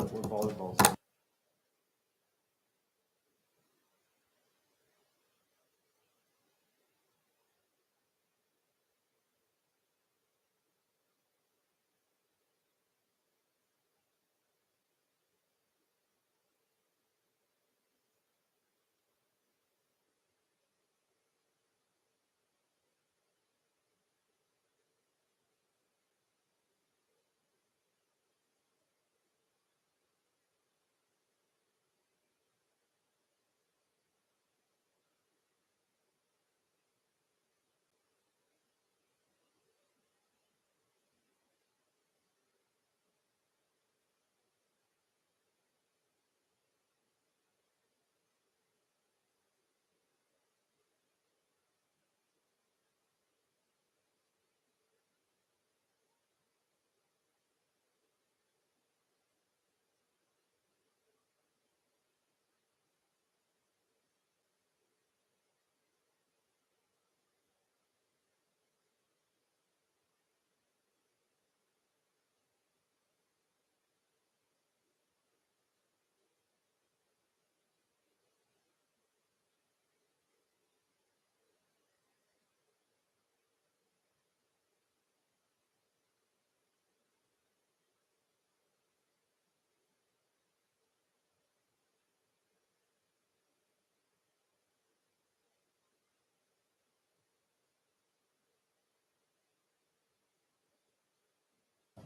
with volleyball.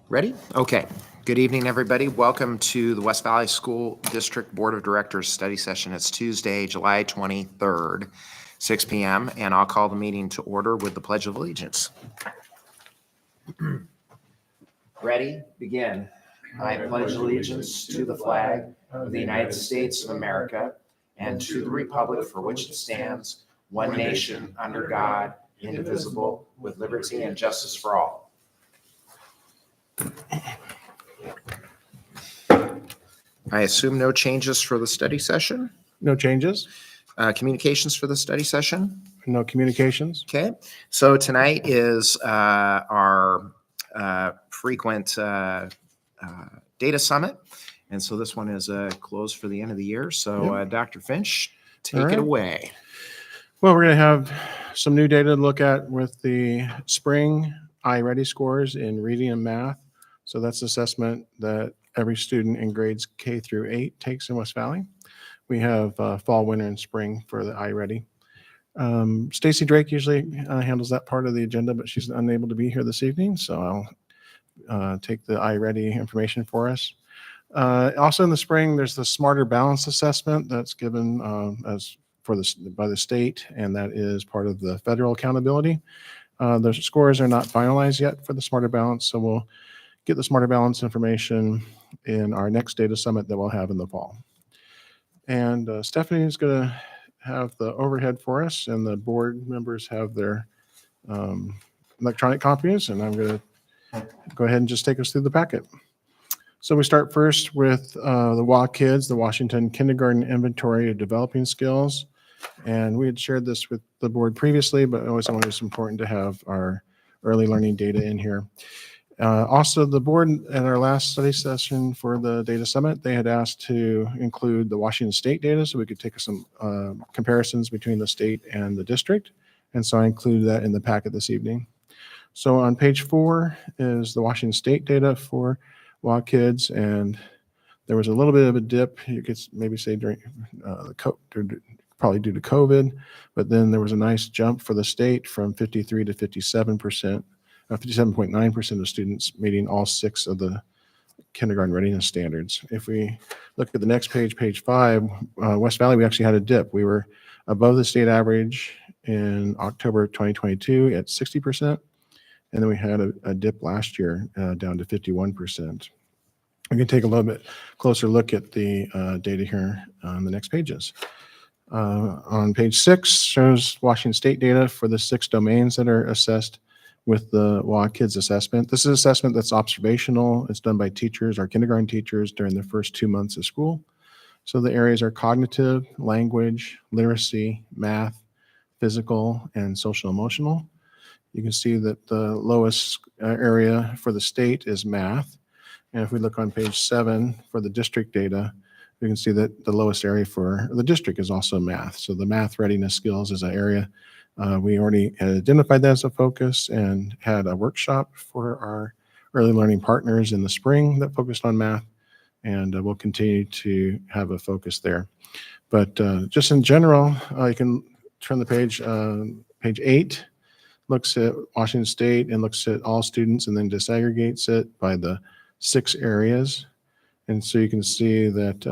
Ready? Okay. Good evening, everybody. Welcome to the West Valley School District Board of Directors study session. It's Tuesday, July 23rd, 6 p.m., and I'll call the meeting to order with the Pledge of Allegiance. Ready? Begin. I pledge allegiance to the flag of the United States of America and to the republic for which it stands, one nation, under God, indivisible, with liberty and justice for all. I assume no changes for the study session? No changes? Communications for the study session? No communications? Okay, so tonight is our frequent data summit. And so this one is closed for the end of the year. So Dr. Finch, take it away. Well, we're going to have some new data to look at with the spring iReady scores in reading and math. So that's assessment that every student in grades K through 8 takes in West Valley. We have fall, winter, and spring for the iReady. Stacy Drake usually handles that part of the agenda, but she's unable to be here this evening, so I'll take the iReady information for us. Also in the spring, there's the Smarter Balance Assessment that's given by the state, and that is part of the federal accountability. The scores are not finalized yet for the Smarter Balance, so we'll get the Smarter Balance information in our next data summit that we'll have in the fall. And Stephanie is going to have the overhead for us, and the board members have their electronic copies, and I'm going to go ahead and just take us through the packet. So we start first with the WA Kids, the Washington Kindergarten Inventory of Developing Skills. And we had shared this with the board previously, but I always thought it was important to have our early learning data in here. Also, the board at our last study session for the data summit, they had asked to include the Washington State data so we could take some comparisons between the state and the district. And so I included that in the packet this evening. So on page 4 is the Washington State data for WA Kids, and there was a little bit of a dip, you could maybe say during probably due to COVID, but then there was a nice jump for the state from 53 to 57%. 57.9% of students meeting all 6 of the kindergarten readiness standards. If we look at the next page, page 5, West Valley, we actually had a dip. We were above the state average in October 2022 at 60%, and then we had a dip last year down to 51%. We can take a little bit closer look at the data here on the next pages. On page 6 shows Washington State data for the 6 domains that are assessed with the WA Kids assessment. This is an assessment that's observational. It's done by teachers, our kindergarten teachers, during the first 2 months of school. So the areas are cognitive, language, literacy, math, physical, and social emotional. You can see that the lowest area for the state is math. And if we look on page 7 for the district data, we can see that the lowest area for the district is also math. So the math readiness skills is an area we already had identified that as a focus and had a workshop for our early learning partners in the spring that focused on math, and we'll continue to have a focus there. But just in general, you can turn the page. Page 8 looks at Washington State and looks at all students and then disaggregates it by the 6 areas. And so you can see that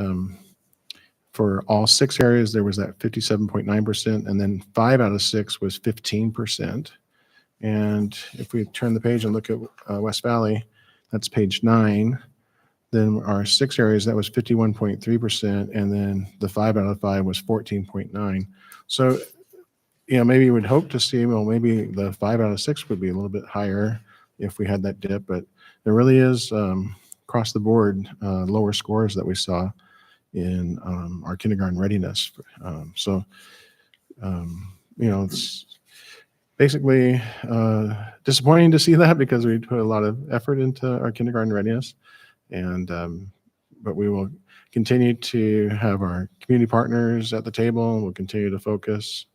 for all 6 areas, there was that 57.9%, and then 5 out of 6 was 15%. And if we turn the page and look at West Valley, that's page 9, then our 6 areas, that was 51.3%, and then the 5 out of 5 was 14.9. So, maybe you would hope to see, well, maybe the 5 out of 6 would be a little bit higher if we had that dip, but there really is across the board lower scores that we saw in our kindergarten readiness. It's basically disappointing to see that because we put a lot of effort into our kindergarten readiness, and but we will continue to have our community partners at the table. We'll continue to focus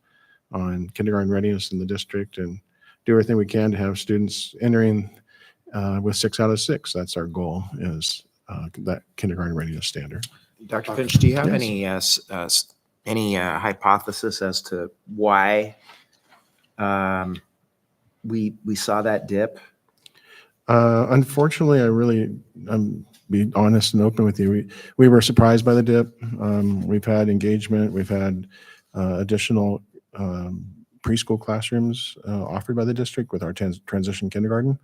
on kindergarten readiness in the district and do everything we can to have students entering with 6 out of 6. That's our goal, is that kindergarten readiness standard. Dr. Finch, do you have Yes. any hypothesis as to why we saw that dip? Unfortunately, I'm be honest and open with you. We were surprised by the dip. We've had engagement. We've had additional preschool classrooms offered by the district with our transition kindergarten.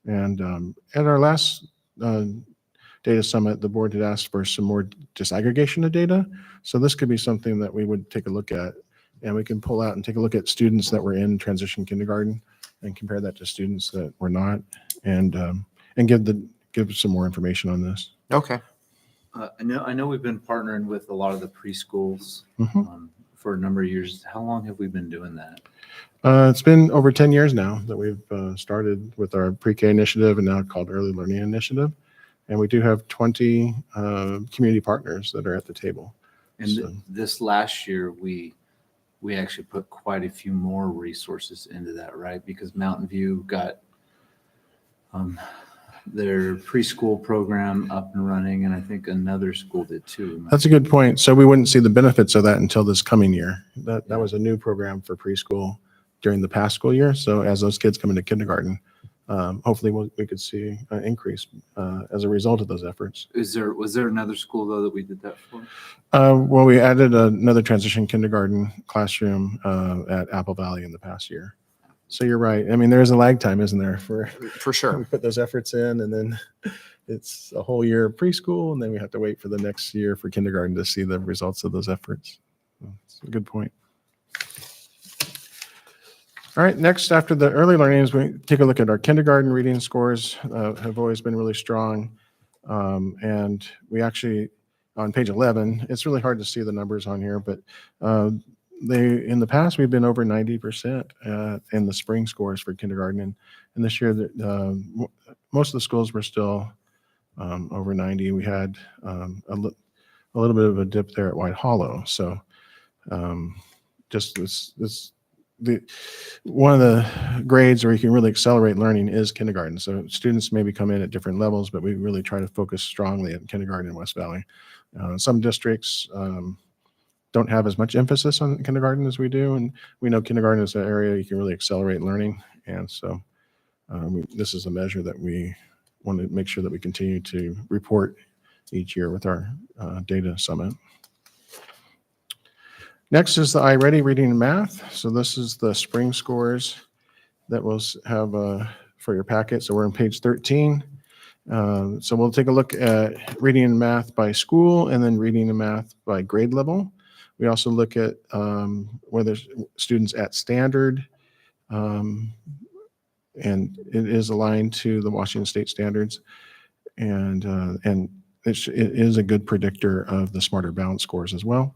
And at our last data summit, the board had asked for some more disaggregation of data. So this could be something that we would take a look at, and we can pull out and take a look at students that were in transition kindergarten and compare that to students that were not, and give some more information on this. Okay. I know we've been partnering with a lot of the preschools Mhm. for a number of years. How long have we been doing that? It's been over 10 years now that we've started with our pre-K initiative and now called Early Learning Initiative. And we do have 20 community partners that are at the table. And So- this last year, we actually put quite a few more resources into that, right? Because Mountain View got their preschool program up and running, and I think another school did too. That's a good point. So we wouldn't see the benefits of that until this coming year. That was a new program for preschool during the past school year. So as those kids come into kindergarten, hopefully we could see an increase as a result of those efforts. Was there another school though that we did that for? Well, we added another transition kindergarten classroom at Apple Valley in the past year. So you're right. I mean, there is a lag time, isn't there, for For sure. we put those efforts in, and then it's a whole year of preschool, and then we have to wait for the next year for kindergarten to see the results of those efforts. That's a good point. All right, next, after the early learnings, we take a look at our kindergarten reading scores. Have always been really strong. And we actually, on page 11, it's really hard to see the numbers on here, but in the past, we've been over 90% in the spring scores for kindergarten. And this year, most of the schools were still over 90. We had a little bit of a dip there at White Hollow. So just one of the grades where you can really accelerate learning is kindergarten. So students maybe come in at different levels, but we really try to focus strongly at kindergarten in West Valley. Some districts don't have as much emphasis on kindergarten as we do, and we know kindergarten is an area you can really accelerate learning. And so this is a measure that we want to make sure that we continue to report each year with our data summit. Next is the iReady reading and math. So this is the spring scores that we'll have for your packet. So we're on page 13. So we'll take a look at reading and math by school and then reading and math by grade level. We also look at whether students at standard, and it is aligned to the Washington State standards, and it is a good predictor of the Smarter Balance scores as well.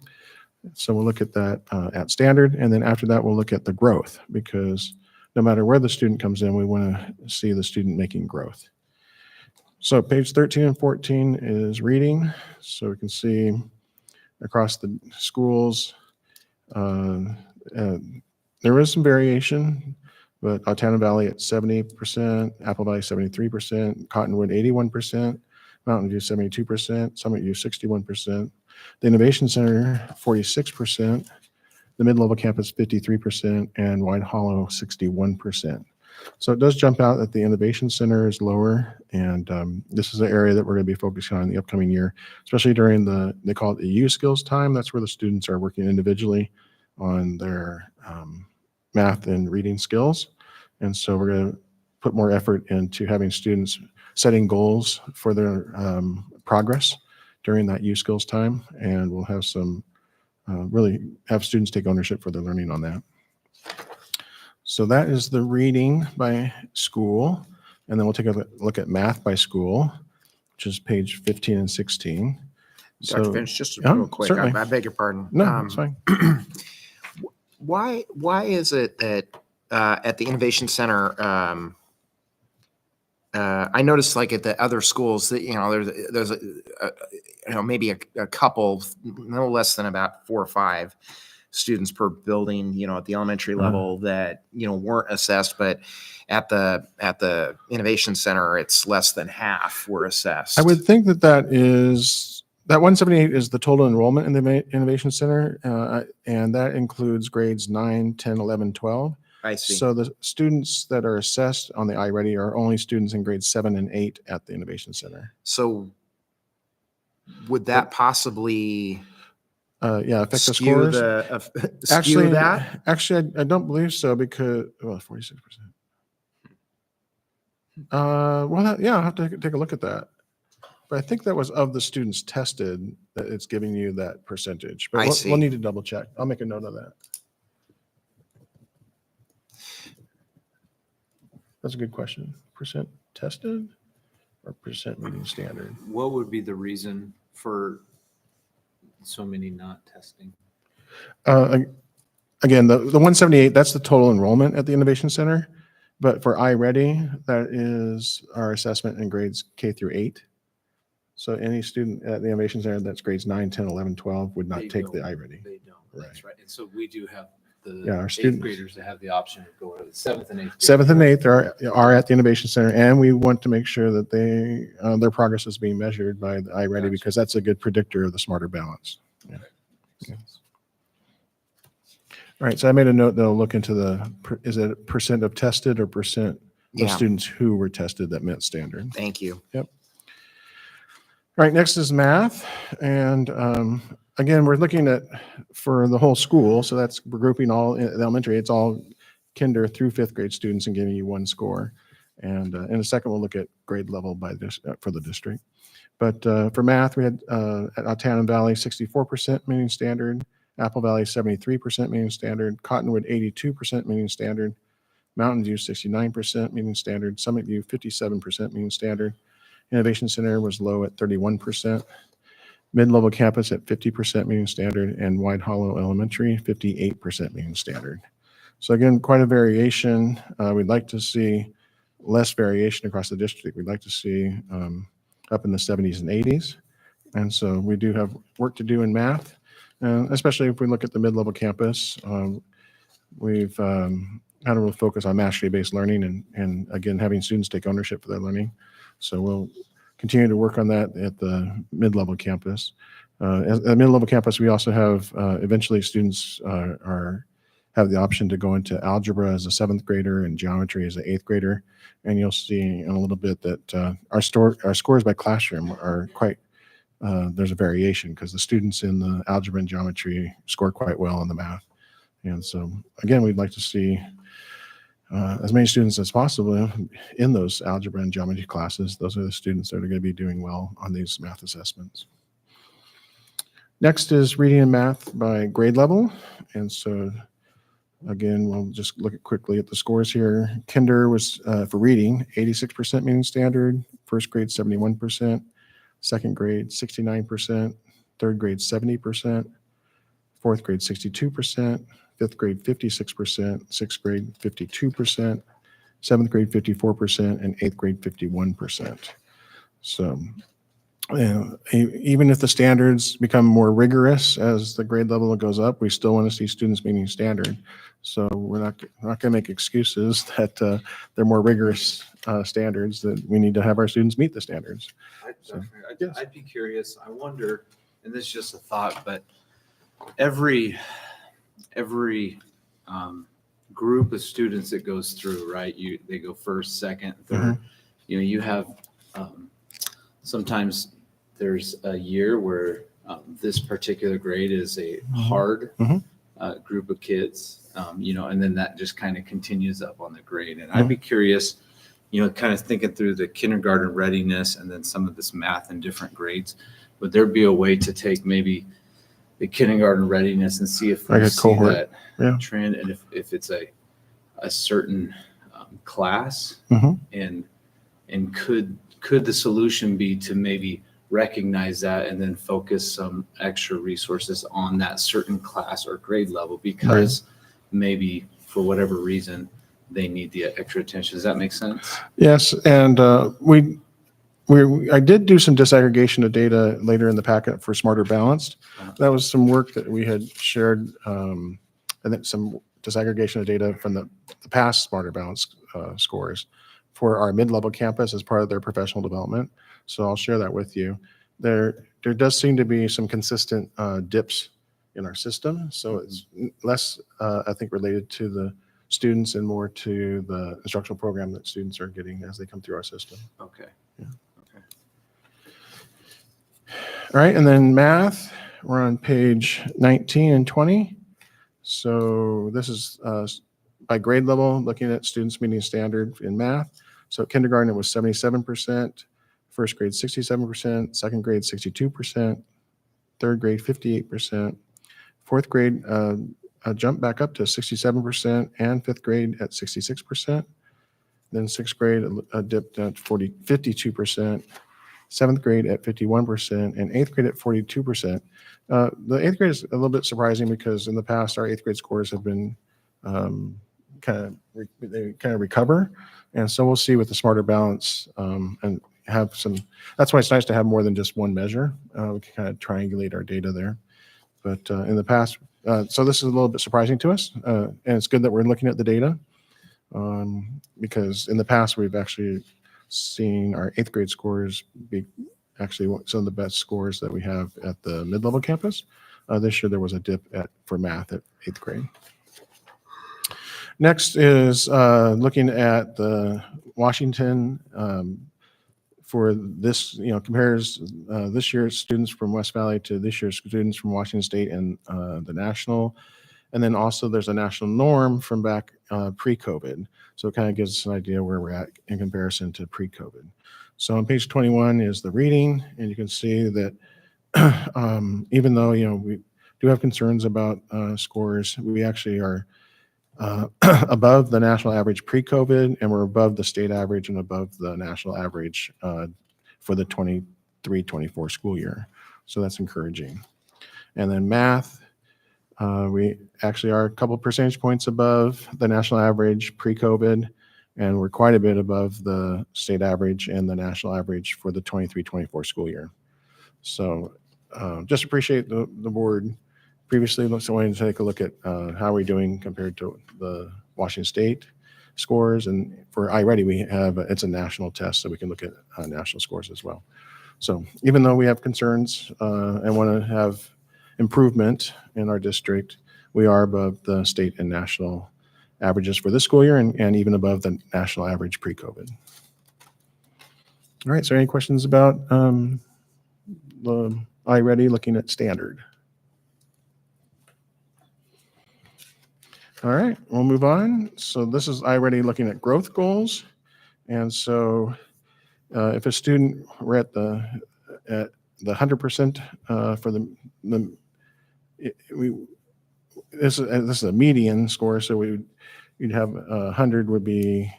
So we'll look at that at standard, and then after that we'll look at the growth, because no matter where the student comes in, we want to see the student making growth. So page 13 and 14 is reading. So we can see across the schools, uh, uh, there is some variation, but Altana Valley at 70%, Apple Valley 73%, Cottonwood 81%, Mountain View 72%, Summit View 61%, the Innovation Center 46%, the mid-level campus 53%, and White Hollow 61%. So it does jump out that the Innovation Center is lower, and this is an area that we're going to be focusing on in the upcoming year, especially during they call it the U skills time. That's where the students are working individually on their math and reading skills. And so we're going to put more effort into having students setting goals for their progress during that U skills time, and we'll have some really have students take ownership for their learning on that. So that is the reading by school. And then we'll take a look at math by school, which is page 15 and 16. Dr. Finch, just yeah, real quick, certainly. I beg your pardon. No, it's fine. Why is it that at the Innovation Center, I noticed like at the other schools that, there's maybe a couple, no less than about 4 or 5 students per building, at the elementary level that, weren't assessed, but at the Innovation Center, it's less than half were assessed. I would think that 178 is the total enrollment in the Innovation Center, and that includes grades 9, 10, 11, 12. I see. So the students that are assessed on the iReady are only students in grades 7 and 8 at the Innovation Center. So would that possibly affect the skew scores? skew that? Actually, I don't believe so because, 46%. I'll have to take a look at that. But I think that was of the students tested that it's giving you that percentage. But we'll need to double check. I'll make a note of that. That's a good question. Percent tested or percent meeting standard? What would be the reason for so many not testing? Again, the 178, that's the total enrollment at the Innovation Center. But for iReady, that is our assessment in grades K through 8. So any student at the Innovation Center that's grades 9, 10, 11, 12 would not take the iReady. They don't. Right. That's right. And so we do have our eighth students, graders that have the option of going to the 7th and 8th. 7th and 8th are at the Innovation Center, and we want to make sure that their progress is being measured by the iReady because that's a good predictor of the smarter balance. Yeah. Yeah. All right, so I made a note that I'll look into is it percent of tested or percent of students who were tested that met standard? Thank you. Yep. All right, next is math. And again, we're looking at for the whole school. So we're grouping all in elementary. It's all kinder through 5th grade students and giving you one score. And in a second, we'll look at grade level for the district. But for math, we had at Altana Valley, 64% meeting standard. Apple Valley, 73% meeting standard. Cottonwood, 82% meeting standard. Mountain View, 69% meeting standard. Summit View, 57% meeting standard. Innovation Center was low at 31%. Mid-level campus at 50% meeting standard, and White Hollow Elementary, 58% meeting standard. So again, quite a variation. We'd like to see less variation across the district. We'd like to see up in the 70s and 80s. And so we do have work to do in math, especially if we look at the mid-level campus. We've had a real focus on mastery-based learning and again, having students take ownership for their learning. So we'll continue to work on that at the mid-level campus. At the mid-level campus, we also have eventually students have the option to go into algebra as a 7th grader and geometry as an 8th grader. And you'll see in a little bit that our scores by classroom are quite, there's a variation because the students in the algebra and geometry score quite well in the math. And so again, we'd like to see as many students as possible in those algebra and geometry classes. Those are the students that are going to be doing well on these math assessments. Next is reading and math by grade level. And so again, we'll just look quickly at the scores here. Kinder was for reading, 86% meeting standard, 1st grade 71%, 2nd grade 69%, 3rd grade 70%, 4th grade 62%, 5th grade 56%, 6th grade 52%, 7th grade 54%, and 8th grade 51%. So, even if the standards become more rigorous as the grade level goes up, we still want to see students meeting standard. So we're not going to make excuses that they're more rigorous standards, that we need to have our students meet the standards. Yes. I'd be curious. I wonder, and this is just a thought, but every group of students that goes through, right? They go first, second, third. You have sometimes there's a year where this particular grade is a hard group of kids, and then that just kind of continues up on the grade. And I'd be curious, kind of thinking through the kindergarten readiness and then some of this math in different grades, would there be a way to take maybe the kindergarten readiness and see if we Like a see cohort, that trend, and if it's a certain class, and could the solution be to maybe recognize that and then focus some extra resources on that certain class or grade level because maybe for whatever reason they need the extra attention? Does that make sense? Yes, and I did do some disaggregation of data later in the packet for Smarter Balanced. That was some work that we had shared, and then some disaggregation of data from the past Smarter Balanced scores for our mid-level campus as part of their professional development. So I'll share that with you. There does seem to be some consistent dips in our system. So it's less, I think, related to the students and more to the instructional program that students are getting as they come through our system. Okay. Yeah. Okay. All right, and then math, we're on page 19 and 20. So this is by grade level, looking at students meeting standard in math. So kindergarten, it was 77%, first grade 67%, second grade 62%, third grade 58%, fourth grade jumped back up to 67%, and fifth grade at 66%. Then sixth grade dipped at 52%, seventh grade at 51%, and eighth grade at 42%. The eighth grade is a little bit surprising because in the past our eighth grade scores have been kind of recover, and so we'll see with the Smarter Balance and have some. That's why it's nice to have more than just one measure. We can kind of triangulate our data there. But in the past, so this is a little bit surprising to us, and it's good that we're looking at the data because in the past we've actually seen our eighth grade scores be actually some of the best scores that we have at the mid-level campus. This year there was a dip for math at eighth grade. Next is looking at the Washington for this, compares this year's students from West Valley to this year's students from Washington State and the national. And then also there's a national norm from back pre-COVID. So it kind of gives us an idea where we're at in comparison to pre-COVID. So on page 21 is the reading, and you can see that even though, we do have concerns about scores, we actually are above the national average pre-COVID, and we're above the state average and above the national average for the 23-24 school year. So that's encouraging. And then math, we actually are a couple percentage points above the national average pre-COVID, and we're quite a bit above the state average and the national average for the 23-24 school year. So just appreciate the board previously wanting to take a look at how we're doing compared to the Washington State scores. And for iReady, we have, it's a national test, so we can look at national scores as well. So even though we have concerns and want to have improvement in our district, we are above the state and national averages for this school year and even above the national average pre-COVID. All right, so any questions about the iReady looking at standard? All right, we'll move on. So this is iReady looking at growth goals. And so if a student were at the 100% for this is a median score, so you'd have 100 would be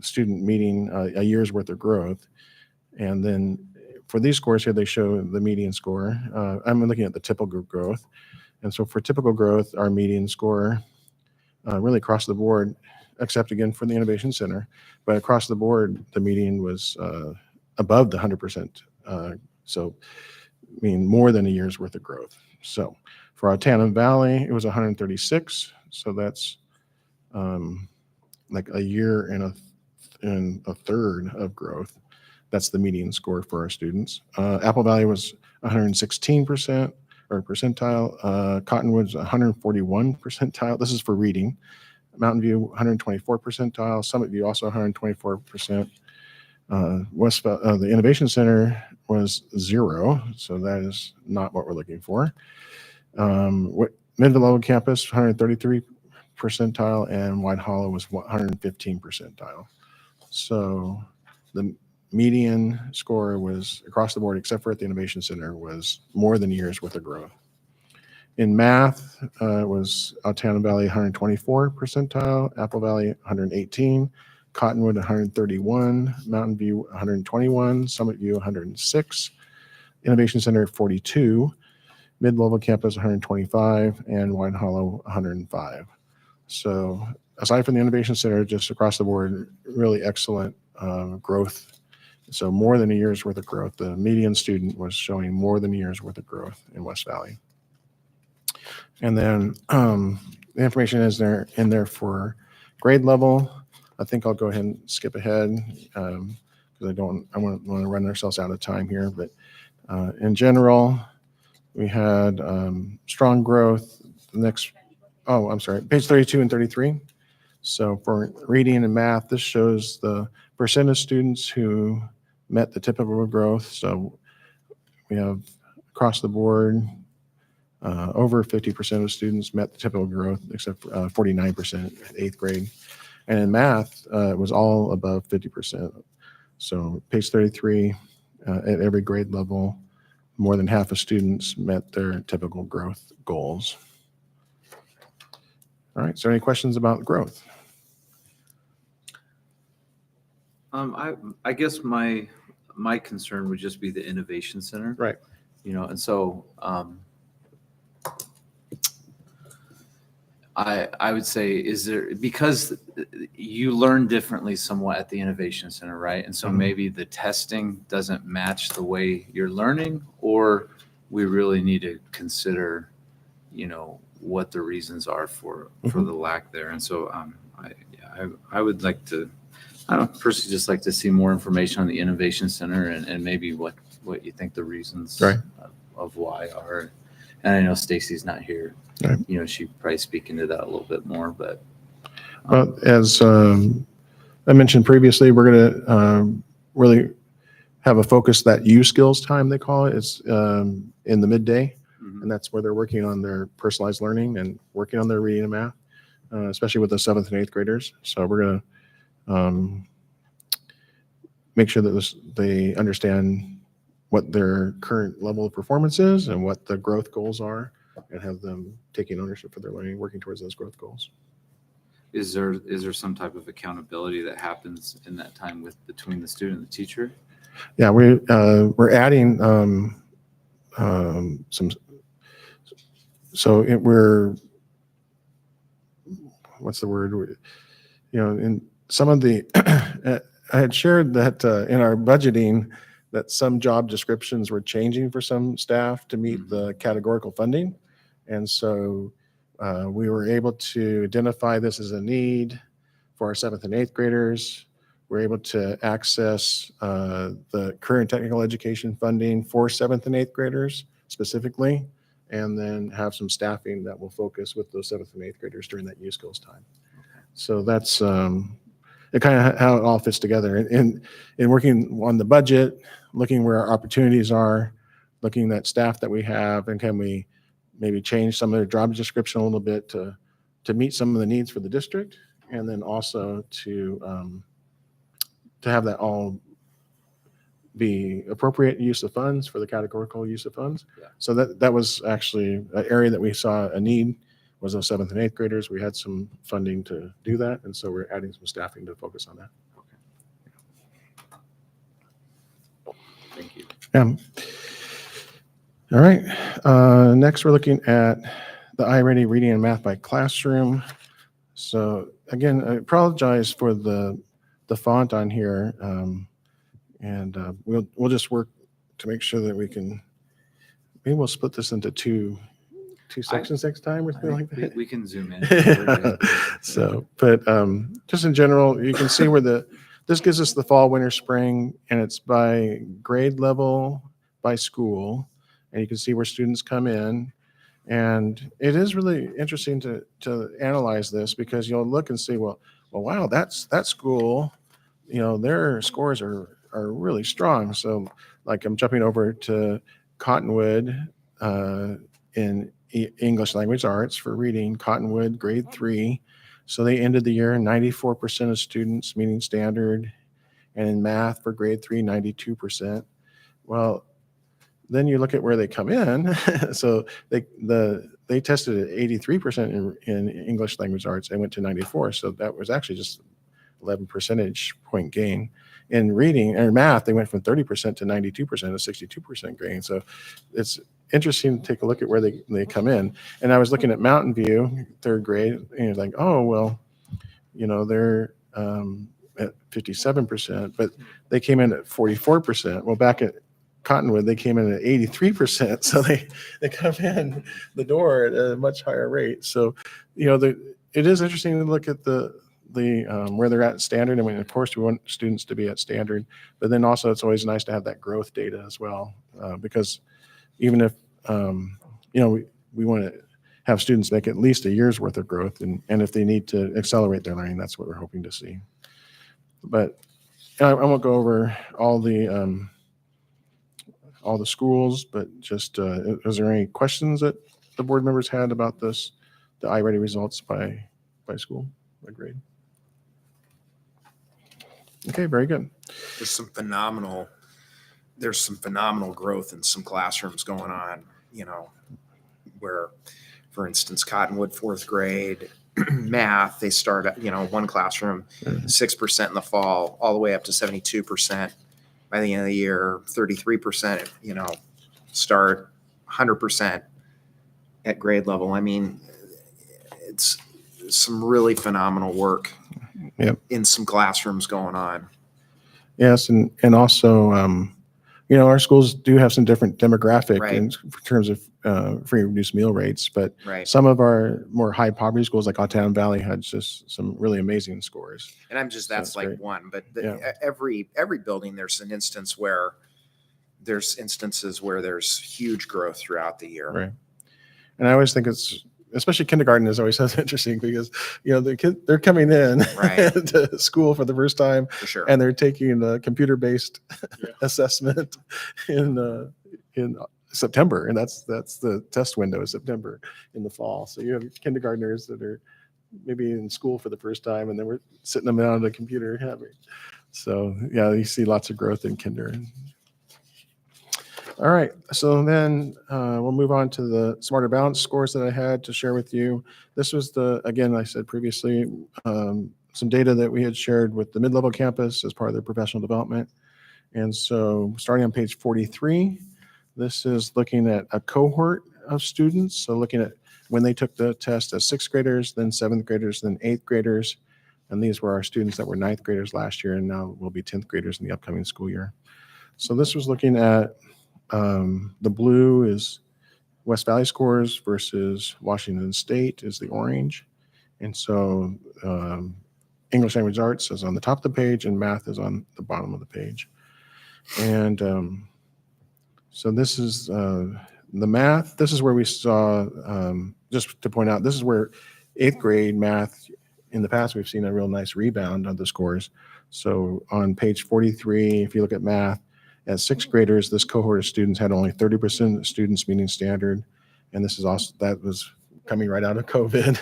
student meeting a year's worth of growth. And then for these scores here, they show the median score. I'm looking at the typical growth. And so for typical growth, our median score really across the board, except again for the Innovation Center, but across the board, the median was above the 100%. So, I mean, more than a year's worth of growth. So for Altanan Valley, it was 136. So that's like a year and a third of growth. That's the median score for our students. Apple Valley was 116% or percentile. Cottonwood's 141 percentile. This is for reading. Mountain View 124 percentile. Summit View also 124%. The Innovation Center was 0, so that is not what we're looking for. Mid-to-level campus 133 percentile, and White Hollow was 115 percentile. So the median score was across the board, except for at the Innovation Center, was more than a year's worth of growth. In math, it was Altanan Valley 124 percentile, Apple Valley 118, Cottonwood 131, Mountain View 121, Summit View 106, Innovation Center 42, Mid-Level Campus 125, and White Hollow 105. So aside from the Innovation Center, just across the board, really excellent growth. So more than a year's worth of growth. The median student was showing more than a year's worth of growth in West Valley. And then the information is in there for grade level. I think I'll go ahead and skip ahead because I want to run ourselves out of time here. But in general, we had strong growth. I'm sorry, page 32 and 33. So for reading and math, this shows the percent of students who met the typical growth. So we have across the board, over 50% of students met the typical growth, except 49% at 8th grade. And in math, it was all above 50%. So page 33, at every grade level, more than half of students met their typical growth goals. All right, so any questions about growth? I guess my concern would just be the Innovation Center. Right. And so I would say, because you learn differently somewhat at the Innovation Center, right? And so maybe the testing doesn't match the way you're learning, or we really need to consider, what the reasons are for the lack there. And so I would like to, I don't personally just like to see more information on the Innovation Center and maybe what you think the reasons of why are. And I know Stacy's not here. Right. She probably speak into that a little bit more, but. As I mentioned previously, we're going to really have a focus that U skills time, they call it. It's in the midday, and that's where they're working on their personalized learning and working on their reading and math, especially with the 7th and 8th graders. So we're going to make sure that they understand what their current level of performance is and what the growth goals are, and have them taking ownership for their learning, working towards those growth goals. Is there some type of accountability that happens in that time between the student and the teacher? Yeah, we're adding some. So what's the word? In some of the, I had shared that in our budgeting, that some job descriptions were changing for some staff to meet the categorical funding. And so we were able to identify this as a need for our 7th and 8th graders. We're able to access the current technical education funding for 7th and 8th graders specifically, and then have some staffing that will focus with those 7th and 8th graders during that U skills time. So that's it kind of how it all fits together. And in working on the budget, looking where our opportunities are, looking at staff that we have, and can we maybe change some of their job description a little bit to meet some of the needs for the district, and then also to have that all be appropriate use of funds for the categorical use of funds. Yeah. So that was actually an area that we saw a need, was those 7th and 8th graders. We had some funding to do that, and so we're adding some staffing to focus on that. Okay. Thank you. Yeah. All right. Next, we're looking at the iReady reading and math by classroom. So again, I apologize for the font on here. And we'll just work to make sure that we can, maybe we'll split this into two sections next time or something like that. We can zoom in. We're good. So, but just in general, you can see where this gives us the fall, winter, spring, and it's by grade level, by school, and you can see where students come in. And it is really interesting to analyze this, because you'll look and see, well, wow, that school, their scores are really strong. So, like, I'm jumping over to Cottonwood in English language arts for reading, Cottonwood grade 3. So they ended the year 94% of students meeting standard, and in math for grade 3, 92%. Well, then you look at where they come in. So they tested at 83% in English language arts. They went to 94. So that was actually just 11 percentage point gain. In reading and math, they went from 30% to 92%, a 62% gain. So it's interesting to take a look at where they come in. And I was looking at Mountain View, third grade, and you're like, oh, well, they're at 57%, but they came in at 44%. Well, back at Cottonwood, they came in at 83%. So they come in the door at a much higher rate. So, it is interesting to look at the where they're at standard. I mean, of course, we want students to be at standard, but then also it's always nice to have that growth data as well, because even if, we want to have students make at least a year's worth of growth, and if they need to accelerate their learning, that's what we're hoping to see. But I won't go over all the schools, but just, is there any questions that the board members had about this, the iReady results by school, by grade? Okay, very good. There's some phenomenal growth in some classrooms going on, where, for instance, Cottonwood, fourth grade, math, they start at, one classroom, 6% in the fall, all the way up to 72% by the end of the year, 33%, start 100% at grade level. I mean, it's some really phenomenal work. Yep. In some classrooms going on. Yes, and also, our schools do have some different demographic Right. in terms of free and reduced meal rates, but Right. some of our more high poverty schools like Ottown Valley had just some really amazing scores. And that's That's like great. one, but Yeah. every building, there's instances where there's huge growth throughout the year. Right. And I always think especially kindergarten is always so interesting, because they're coming in Right. to school for the first time, For sure. and they're taking a computer-based assessment in September, and that's the test window is September in the fall. So you have kindergartners that are maybe in school for the first time, and then we're sitting them down on the computer having. So yeah, you see lots of growth in kinder. All right, so then we'll move on to the Smarter Balance scores that I had to share with you. This was again, I said previously, some data that we had shared with the mid-level campus as part of their professional development. And so starting on page 43, this is looking at a cohort of students. So looking at when they took the test as sixth graders, then seventh graders, then eighth graders. And these were our students that were ninth graders last year, and now will be 10th graders in the upcoming school year. So this was looking at the blue is West Valley scores versus Washington State is the orange. And so English language arts is on the top of the page and math is on the bottom of the page. And so this is the math. This is where we saw, just to point out, this is where eighth grade math, in the past, we've seen a real nice rebound on the scores. So on page 43, if you look at math, as sixth graders, this cohort of students had only 30% of students meeting standard. And this is also, that was coming right out of COVID.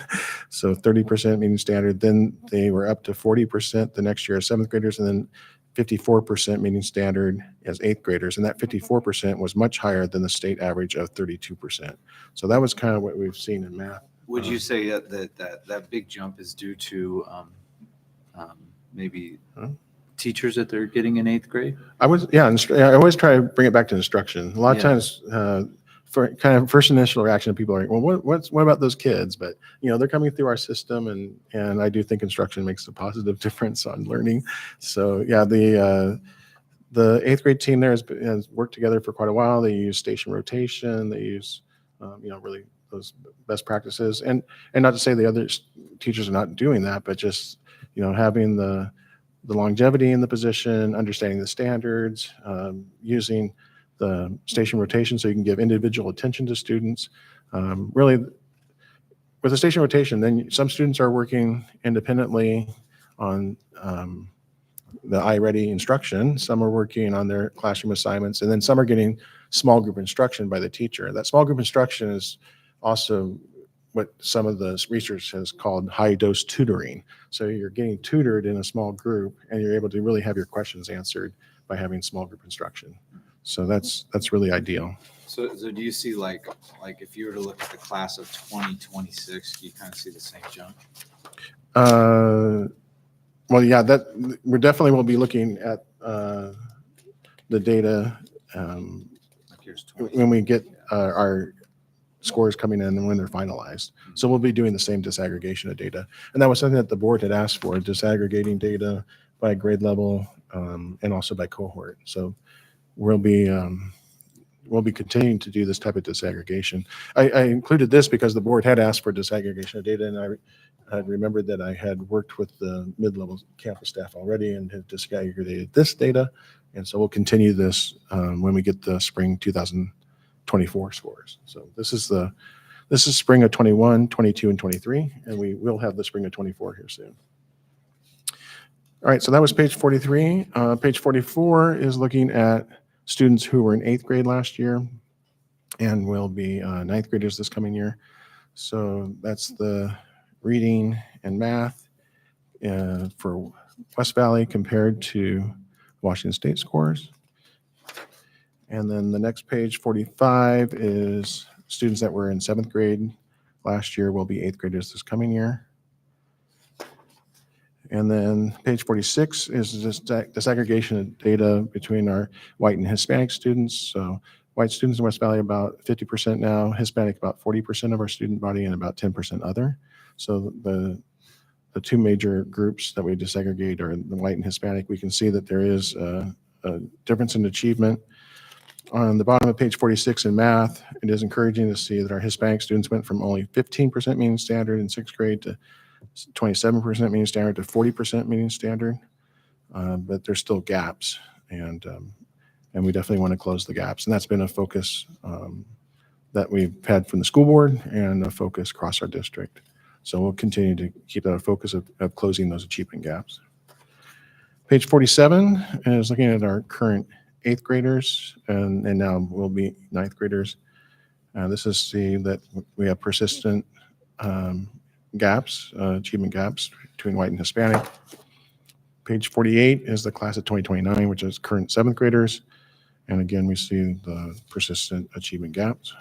So 30% meeting standard. Then they were up to 40% the next year as seventh graders, and then 54% meeting standard as eighth graders. And that 54% was much higher than the state average of 32%. So that was kind of what we've seen in math. Would you say that big jump is due to maybe teachers that they're getting in eighth grade? I always try to bring it back to instruction. A lot of times, for kind of first initial reaction, people are like, well, what about those kids? But they're coming through our system, and I do think instruction makes a positive difference on learning. So yeah, The eighth grade team there has worked together for quite a while. They use station rotation. They use, really those best practices. And not to say the other teachers are not doing that, but just, having the longevity in the position, understanding the standards, using the station rotation so you can give individual attention to students. Really, with the station rotation, then some students are working independently on the iReady instruction. Some are working on their classroom assignments, and then some are getting small group instruction by the teacher. That small group instruction is also what some of the research has called high dose tutoring. So you're getting tutored in a small group, and you're able to really have your questions answered by having small group instruction. So that's really ideal. So do you see like if you were to look at the class of 2026, do you kind of see the same jump? Well, yeah, that we definitely will be looking at the data Like here's 20. when we get our scores coming in and when they're finalized. So we'll be doing the same disaggregation of data. And that was something that the board had asked for, disaggregating data by grade level and also by cohort. So we'll be continuing to do this type of disaggregation. I included this because the board had asked for disaggregation of data, and I had remembered that I had worked with the mid-level campus staff already and had disaggregated this data. And so we'll continue this when we get the spring 2024 scores. So this is spring of 21, 22, and 23, and we will have the spring of 24 here soon. All right, so that was page 43. Page 44 is looking at students who were in 8th grade last year and will be 9th graders this coming year. So that's the reading and math for West Valley compared to Washington State scores. And then the next page, 45, is students that were in 7th grade last year will be 8th graders this coming year. And then page 46 is just disaggregation of data between our white and Hispanic students. So white students in West Valley about 50% now, Hispanic about 40% of our student body, and about 10% other. So the two major groups that we disaggregate are the white and Hispanic. We can see that there is a difference in achievement. On the bottom of page 46 in math, it is encouraging to see that our Hispanic students went from only 15% mean standard in 6th grade to 27% mean standard to 40% mean standard, but there's still gaps, and we definitely want to close the gaps. And that's been a focus that we've had from the school board and a focus across our district. So we'll continue to keep that a focus of closing those achievement gaps. Page 47 is looking at our current 8th graders, and now will be 9th graders. This is seeing that we have persistent gaps, achievement gaps between white and Hispanic. Page 48 is the class of 2029, which is current 7th graders. And again, we see the persistent achievement gaps.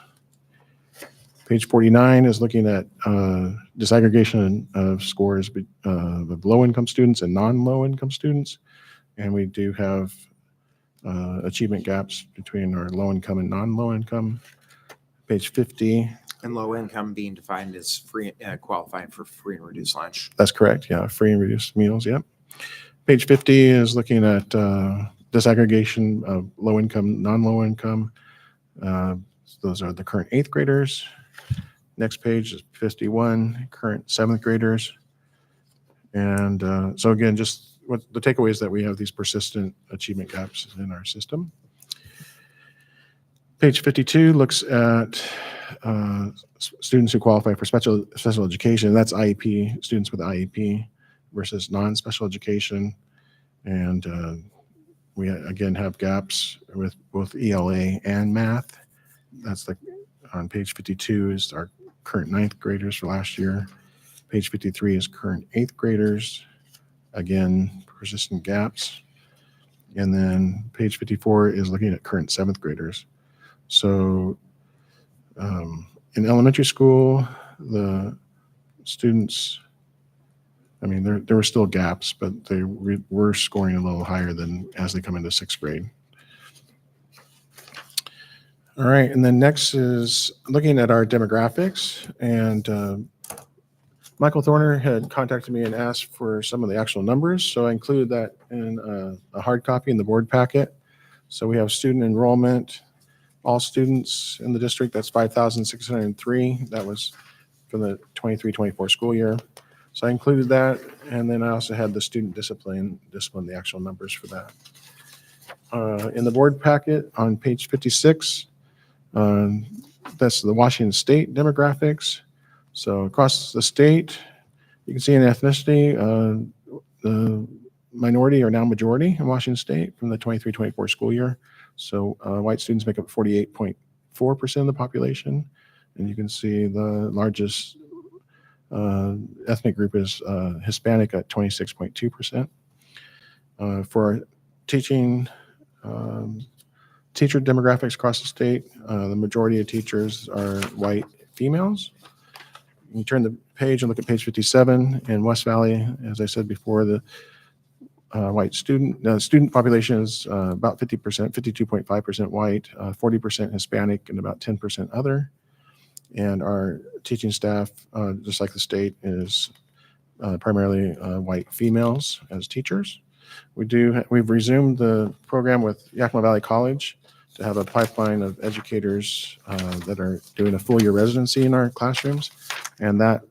Page 49 is looking at disaggregation of scores of low-income students and non-low-income students. And we do have achievement gaps between our low-income and non-low-income. Page 50. And low income being defined as free, qualifying for free and reduced lunch. That's correct. Yeah, free and reduced meals. Yep. Page 50 is looking at disaggregation of low income, non-low income. Those are the current 8th graders. Next page is 51, current 7th graders. And so again, just what the takeaway is that we have these persistent achievement gaps in our system. Page 52 looks at students who qualify for special education. That's IEP, students with IEP versus non-special education. And we again have gaps with both ELA and math. That's on page 52 is our current 9th graders for last year. Page 53 is current 8th graders. Again, persistent gaps. And then page 54 is looking at current 7th graders. So in elementary school, the students, I mean, there were still gaps, but they were scoring a little higher than as they come into 6th grade. All right, and then next is looking at our demographics. And Michael Thorner had contacted me and asked for some of the actual numbers. So I included that in a hard copy in the board packet. So we have student enrollment, all students in the district, that's 5,603. That was for the 23-24 school year. So I included that, and then I also had the student discipline, the actual numbers for that. In the board packet on page 56, that's the Washington State demographics. So across the state, you can see in ethnicity, the minority are now majority in Washington State from the 23-24 school year. So white students make up 48.4% of the population. And you can see the largest ethnic group is Hispanic at 26.2%. For teaching, teacher demographics across the state, the majority of teachers are white females. You turn the page and look at page 57 in West Valley. As I said before, the white student population is about 50%, 52.5% white, 40% Hispanic, and about 10% other. And our teaching staff, just like the state, is primarily white females as teachers. We've resumed the program with Yakima Valley College to have a pipeline of educators that are doing a full year residency in our classrooms. And that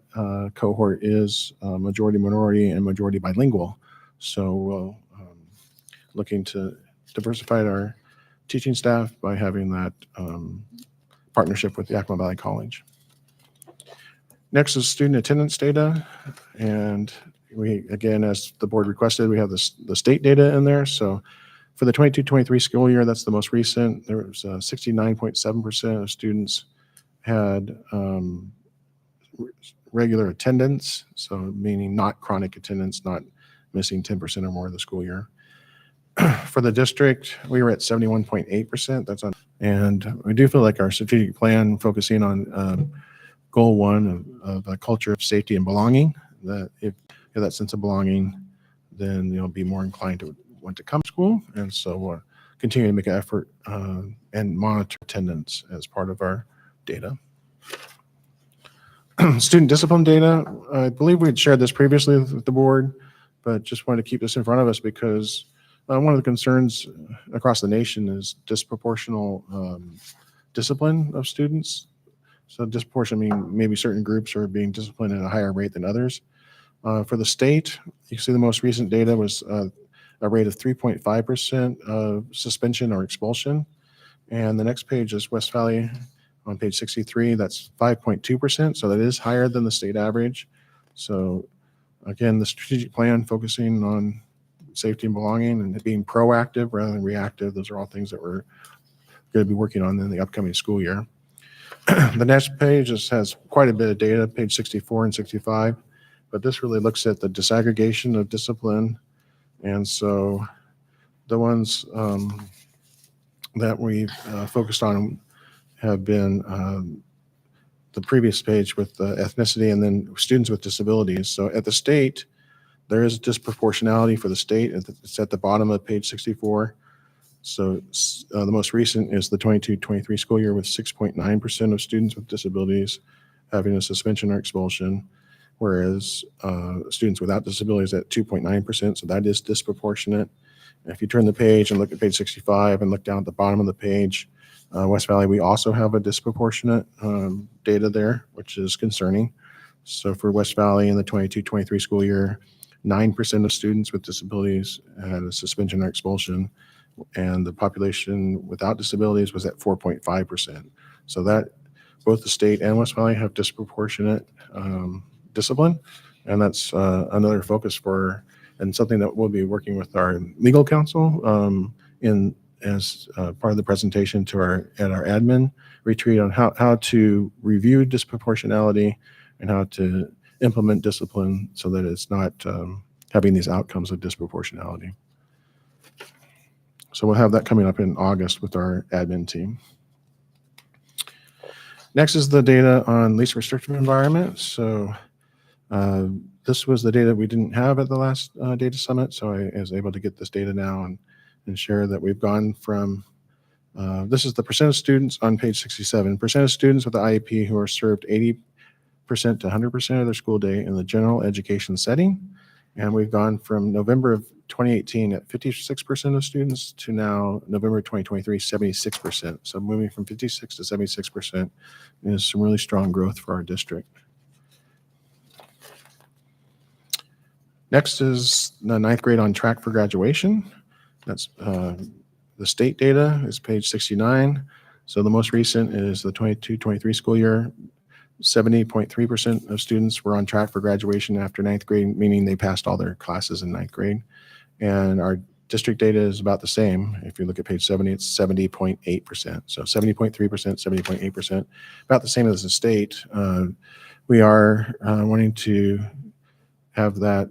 cohort is majority minority and majority bilingual. So we're looking to diversify our teaching staff by having that partnership with Yakima Valley College. Next is student attendance data. And we, again, as the board requested, we have the state data in there. So for the 22-23 school year, that's the most recent, there was 69.7% of students had regular attendance. So meaning not chronic attendance, not missing 10% or more of the school year. For the district, we were at 71.8%. That's on, and we do feel like our strategic plan focusing on goal one of a culture of safety and belonging, that if you have that sense of belonging, then you'll be more inclined to want to come to school. And so we'll continue to make an effort and monitor attendance as part of our data. Student discipline data, I believe we had shared this previously with the board, but just wanted to keep this in front of us because one of the concerns across the nation is disproportional discipline of students. So disproportionate, I mean, maybe certain groups are being disciplined at a higher rate than others. For the state, you can see the most recent data was a rate of 3.5% of suspension or expulsion. And the next page is West Valley on page 63, that's 5.2%. So that is higher than the state average. So again, the strategic plan focusing on safety and belonging and being proactive rather than reactive. Those are all things that we're going to be working on in the upcoming school year. The next page just has quite a bit of data, page 64 and 65, but this really looks at the disaggregation of discipline. And so the ones that we've focused on have been the previous page with the ethnicity and then students with disabilities. So at the state, there is disproportionality for the state. It's at the bottom of page 64. So the most recent is the 22-23 school year with 6.9% of students with disabilities having a suspension or expulsion, whereas students without disabilities at 2.9%. So that is disproportionate. And if you turn the page and look at page 65 and look down at the bottom of the page, West Valley, we also have a disproportionate data there, which is concerning. So for West Valley in the 22-23 school year, 9% of students with disabilities had a suspension or expulsion, and the population without disabilities was at 4.5%. So that both the state and West Valley have disproportionate discipline, and that's another focus for, and something that we'll be working with our legal counsel as part of the presentation to our admin retreat on how to review disproportionality and how to implement discipline so that it's not having these outcomes of disproportionality. So we'll have that coming up in August with our admin team. Next is the data on least restrictive environment. So this was the data we didn't have at the last data summit. So I was able to get this data now and share that we've gone from, this is the percent of students on page 67, percent of students with the IEP who are served 80% to 100% of their school day in the general education setting. And we've gone from November of 2018 at 56% of students to now November 2023, 76%. So moving from 56 to 76% is some really strong growth for our district. Next is the ninth grade on track for graduation. That's the state data is page 69. So the most recent is the 22-23 school year. 70.3% of students were on track for graduation after ninth grade, meaning they passed all their classes in ninth grade. And our district data is about the same. If you look at page 70, it's 70.8%. So 70.3%, 70.8%, about the same as the state. We are wanting to have that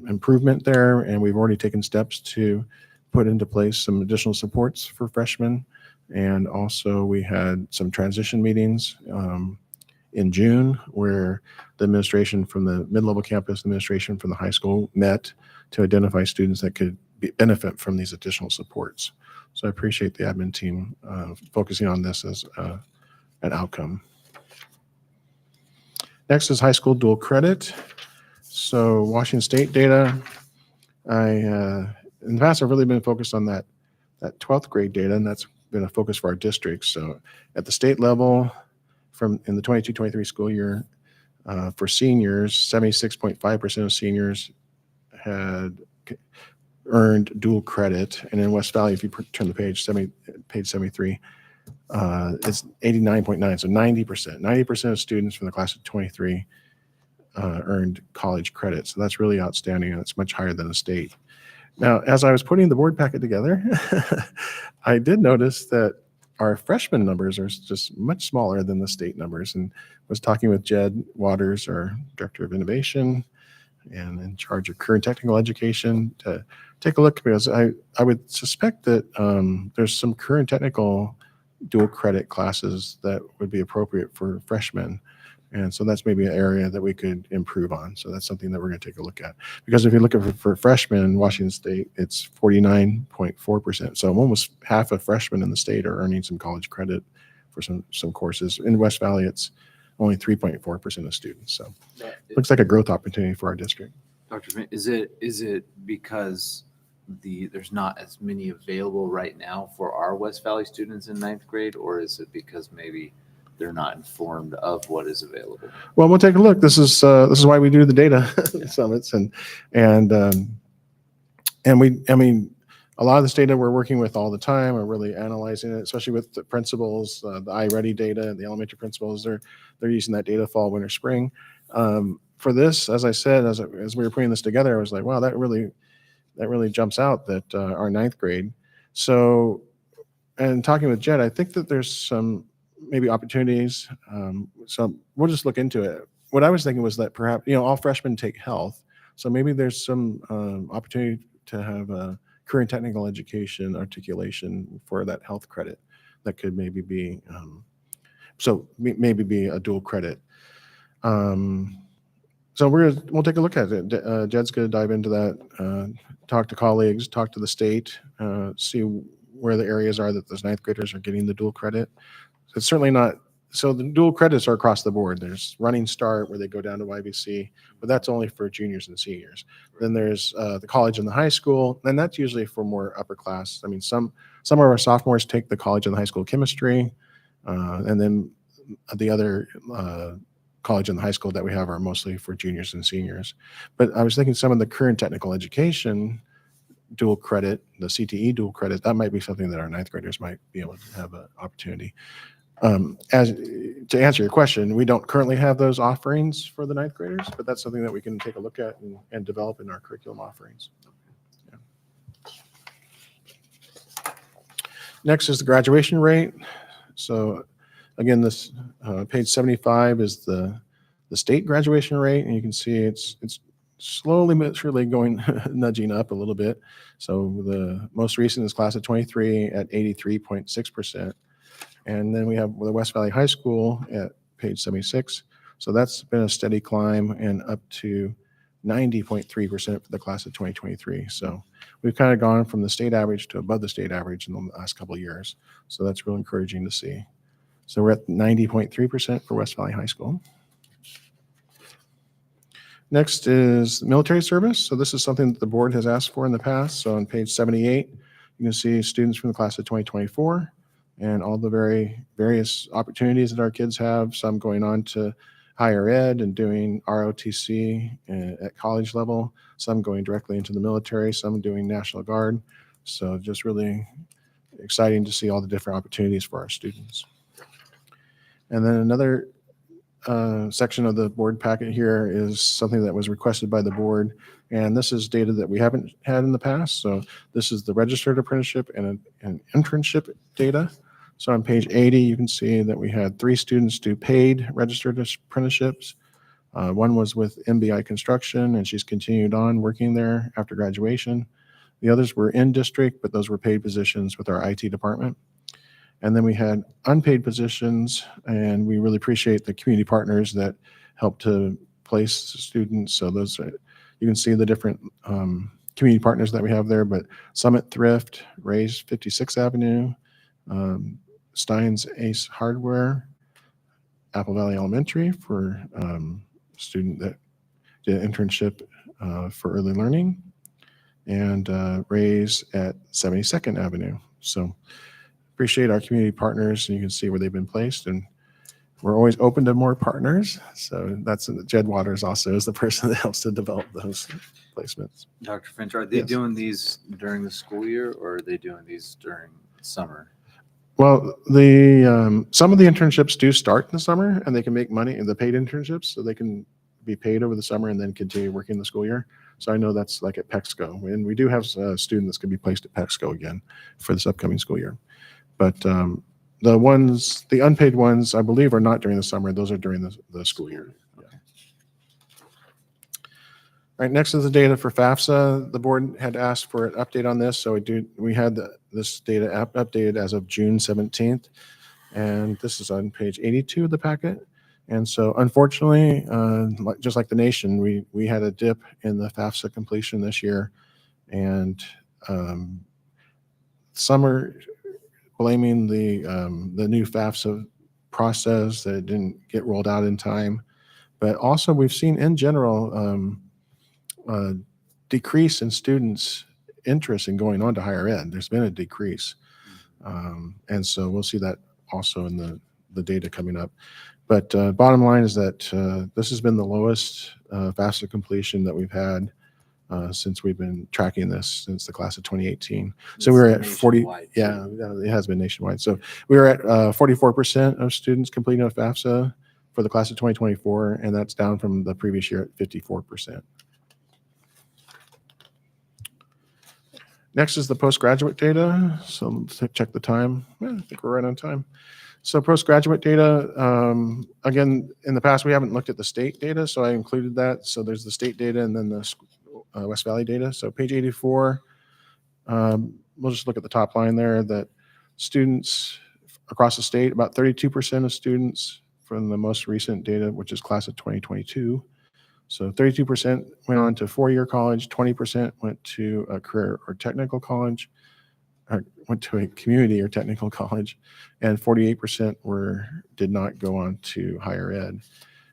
improvement there, and we've already taken steps to put into place some additional supports for freshmen. And also we had some transition meetings in June where the administration from the mid-level campus, the administration from the high school met to identify students that could benefit from these additional supports. So I appreciate the admin team focusing on this as an outcome. Next is high school dual credit. So Washington State data, in the past I've really been focused on that 12th grade data, and that's been a focus for our district. So at the state level, in the 22-23 school year, for seniors, 76.5% of seniors had earned dual credit. And in West Valley, if you turn the page, page 73, it's 89.9, so 90%. 90% of students from the class of 23 earned college credit. So that's really outstanding, and it's much higher than the state. Now, as I was putting the board packet together, I did notice that our freshman numbers are just much smaller than the state numbers, and was talking with Jed Waters, our Director of Innovation and in charge of career and technical education, to take a look, because I would suspect that there's some career and technical dual credit classes that would be appropriate for freshmen. And so that's maybe an area that we could improve on. So that's something that we're going to take a look at. Because if you look at for freshmen in Washington State, it's 49.4%. So almost half of freshmen in the state are earning some college credit for some courses. In West Valley, it's only 3.4% of students. So it looks like a growth opportunity for our district. Dr. Finn, is it because there's not as many available right now for our West Valley students in ninth grade, or is it because maybe they're not informed of what is available? Well, we'll take a look. This is why we do the data summits, and a lot of this data we're working with all the time. We're really analyzing it, especially with the principals, the iReady data, the elementary principals. They're using that data fall, winter, spring. For this, as I said, as we were putting this together, I was like, wow, that really jumps out, that our ninth grade. So, and talking with Jed, I think that there's some maybe opportunities. So we'll just look into it. What I was thinking was that perhaps, all freshmen take health. So maybe there's some opportunity to have a career and technical education articulation for that health credit that could maybe be, maybe be a dual credit. So we'll take a look at it. Jed's going to dive into that, talk to colleagues, talk to the state, see where the areas are that those ninth graders are getting the dual credit. It's certainly not, so the dual credits are across the board. There's Running Start where they go down to YVC, but that's only for juniors and seniors. Then there's the college and the high school, and that's usually for more upper class. I mean, some of our sophomores take the college and the high school chemistry, and then the other college and the high school that we have are mostly for juniors and seniors. But I was thinking some of the career and technical education dual credit, the CTE dual credit, that might be something that our ninth graders might be able to have an opportunity. As to answer your question, we don't currently have those offerings for the ninth graders, but that's something that we can take a look at and develop in our curriculum offerings. Yeah. Next is the graduation rate. So again, this page 75 is the state graduation rate, and you can see it's slowly but surely going nudging up a little bit. So the most recent is class of 23 at 83.6%. And then we have the West Valley High School at page 76. So that's been a steady climb and up to 90.3% for the class of 2023. So we've kind of gone from the state average to above the state average in the last couple of years. So that's real encouraging to see. So we're at 90.3% for West Valley High School. Next is military service. So this is something that the board has asked for in the past. So on page 78, you can see students from the class of 2024 and all the various opportunities that our kids have, some going on to higher ed and doing ROTC at college level, some going directly into the military, some doing National Guard. So just really exciting to see all the different opportunities for our students. And then another section of the board packet here is something that was requested by the board. And this is data that we haven't had in the past. So this is the registered apprenticeship and an internship data. So on page 80, you can see that we had 3 students do paid registered apprenticeships. One was with MBI Construction, and she's continued on working there after graduation. The others were in district, but those were paid positions with our IT department. And then we had unpaid positions, and we really appreciate the community partners that help to place students. So those are, you can see the different community partners that we have there, but Summit Thrift, Ray's 56th Avenue, Stein's Ace Hardware, Apple Valley Elementary for student that did an internship for early learning, and Ray's at 72nd Avenue. So appreciate our community partners, and you can see where they've been placed, and we're always open to more partners. So that's Jed Waters also is the person that helps to develop those placements. Dr. Finch, are they Yes. doing these during the school year, or are they doing these during summer? Well, the some of the internships do start in the summer, and they can make money in the paid internships, so they can be paid over the summer and then continue working the school year. So I know that's like at PEXCO, and we do have a student that's going to be placed at PEXCO again for this upcoming school year. But the unpaid ones, I believe, are not during the summer. Those are during the school year. Yeah. All right, next is the data for FAFSA. The board had asked for an update on this, so we had this data updated as of June 17th, and this is on page 82 of the packet. And so unfortunately, just like the nation, we had a dip in the FAFSA completion this year, and some are blaming the new FAFSA process that it didn't get rolled out in time. But also we've seen in general decrease in students' interest in going on to higher ed. There's been a decrease. And so we'll see that also in the data coming up. But bottom line is that this has been the lowest FAFSA completion that we've had since we've been tracking this since the class of 2018. So we were at 40. Nationwide, too. Yeah, it has been nationwide. So we were at 44% of students completing a FAFSA for the class of 2024, and that's down from the previous year at 54%. Next is the postgraduate data. So let's check the time. I think we're right on time. So postgraduate data, again, in the past, we haven't looked at the state data, so I included that. So there's the state data and then the West Valley data. So page 84, we'll just look at the top line there that students across the state, about 32% of students from the most recent data, which is class of 2022. So 32% went on to four-year college, 20% went to a career or technical college, went to a community or technical college, and 48% did not go on to higher ed.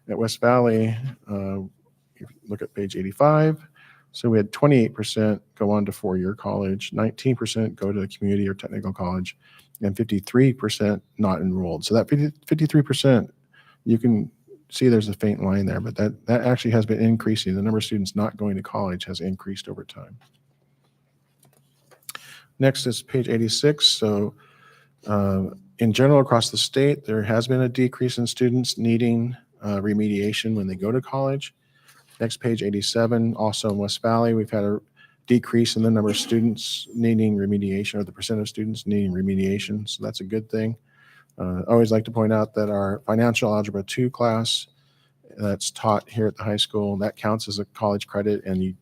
At West Valley, look at page 85. So we had 28% go on to four-year college, 19% go to a community or technical college, and 53% not enrolled. So that 53%, you can see there's a faint line there, but that actually has been increasing. The number of students not going to college has increased over time. Next is page 86. So in general, across the state, there has been a decrease in students needing remediation when they go to college. Next, page 87, also in West Valley, we've had a decrease in the number of students needing remediation, or the percent of students needing remediation. So that's a good thing. I always like to point out that our financial algebra 2 class that's taught here at the high school, that counts as a college credit. And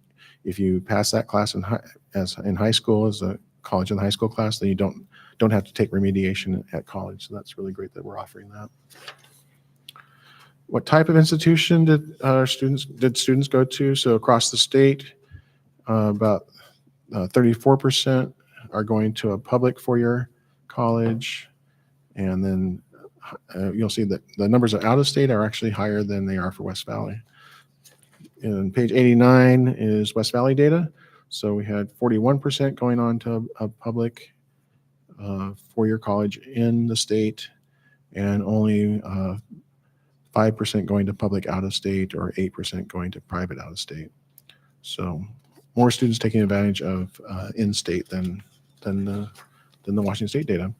if you pass that class in high school as a college and high school class, then you don't have to take remediation at college. So that's really great that we're offering that. What type of institution did students go to? So across the state, about 34% are going to a public four-year college, and then you'll see that the numbers out of state are actually higher than they are for West Valley. And page 89 is West Valley data. So we had 41% going on to a public four-year college in the state, and only 5% going to public out of state, or 8% going to private out of state. So more students taking advantage of in-state than the Washington State data.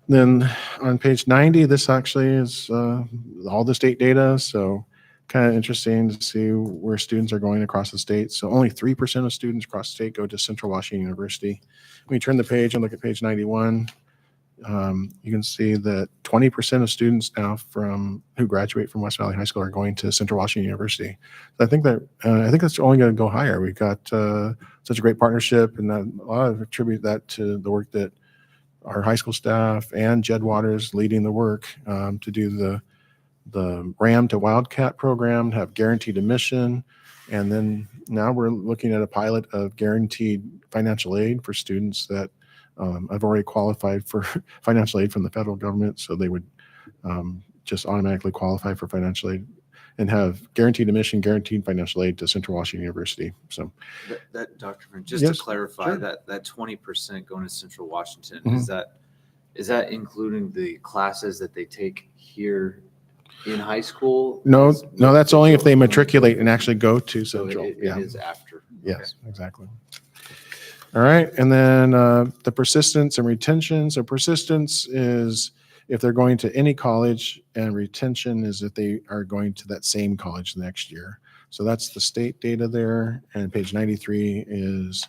Then on page 90, this actually is all the state data. So kind of interesting to see where students are going across the state. So only 3% of students across the state go to Central Washington University. When you turn the page and look at page 91, you can see that 20% of students now who graduate from West Valley High School are going to Central Washington University. So I think that's only going to go higher. We've got such a great partnership, and a lot of attribute that to the work that our high school staff and Jed Waters leading the work to do the RAM to Wildcat program, to have guaranteed admission. And then now we're looking at a pilot of guaranteed financial aid for students that have already qualified for financial aid from the federal government. So they would just automatically qualify for financial aid and have guaranteed admission, guaranteed financial aid to Central Washington University. So That Dr. Friend, just Yes, to clarify, sure. that 20% going to Central Washington, Mhm. is that including the classes that they take here in high school? No, As- that's only if they matriculate and actually go to So Central. it Yeah. is after. Yes, exactly. All right. And then the persistence and retention. So persistence is if they're going to any college, and retention is if they are going to that same college the next year. So that's the state data there. And page 93 is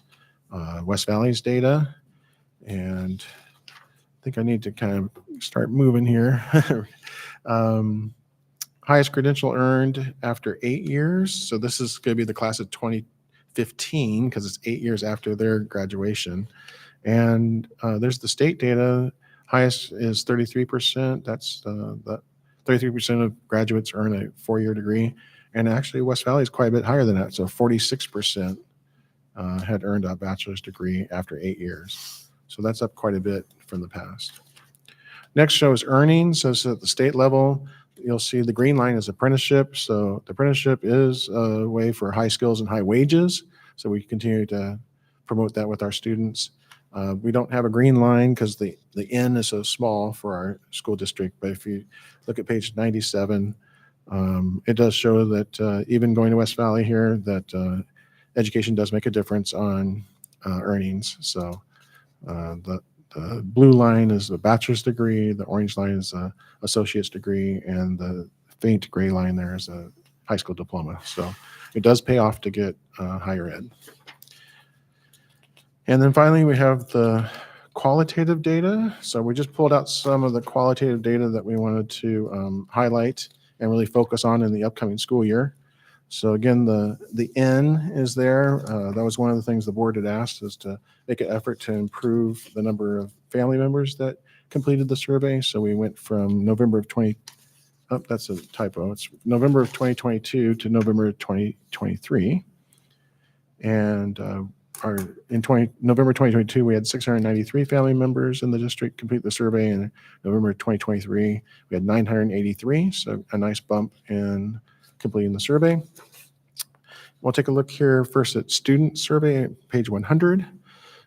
West Valley's data. And I think I need to kind of start moving here. Highest credential earned after 8 years. So this is going to be the class of 2015 because it's 8 years after their graduation. And there's the state data. Highest is 33%. That's the 33% of graduates earn a 4-year degree. And actually, West Valley is quite a bit higher than that. So 46% had earned a bachelor's degree after 8 years. So that's up quite a bit from the past. Next shows earnings. So at the state level, you'll see the green line is apprenticeship. So the apprenticeship is a way for high skills and high wages. So we continue to promote that with our students. We don't have a green line because the N is so small for our school district. But if you look at page 97, it does show that even going to West Valley here, that education does make a difference on earnings. So the blue line is a bachelor's degree, the orange line is a associate's degree, and the faint gray line there is a high school diploma. So it does pay off to get higher ed. And then finally, we have the qualitative data. So we just pulled out some of the qualitative data that we wanted to highlight and really focus on in the upcoming school year. So again, the N is there. That was one of the things the board had asked, is to make an effort to improve the number of family members that completed the survey. So we went from November of 20, oh, that's a typo. It's November of 2022 to November of 2023. And November 2022, we had 693 family members in the district complete the survey. In November 2023, we had 983, so a nice bump in completing the survey. We'll take a look here first at student survey, page 100.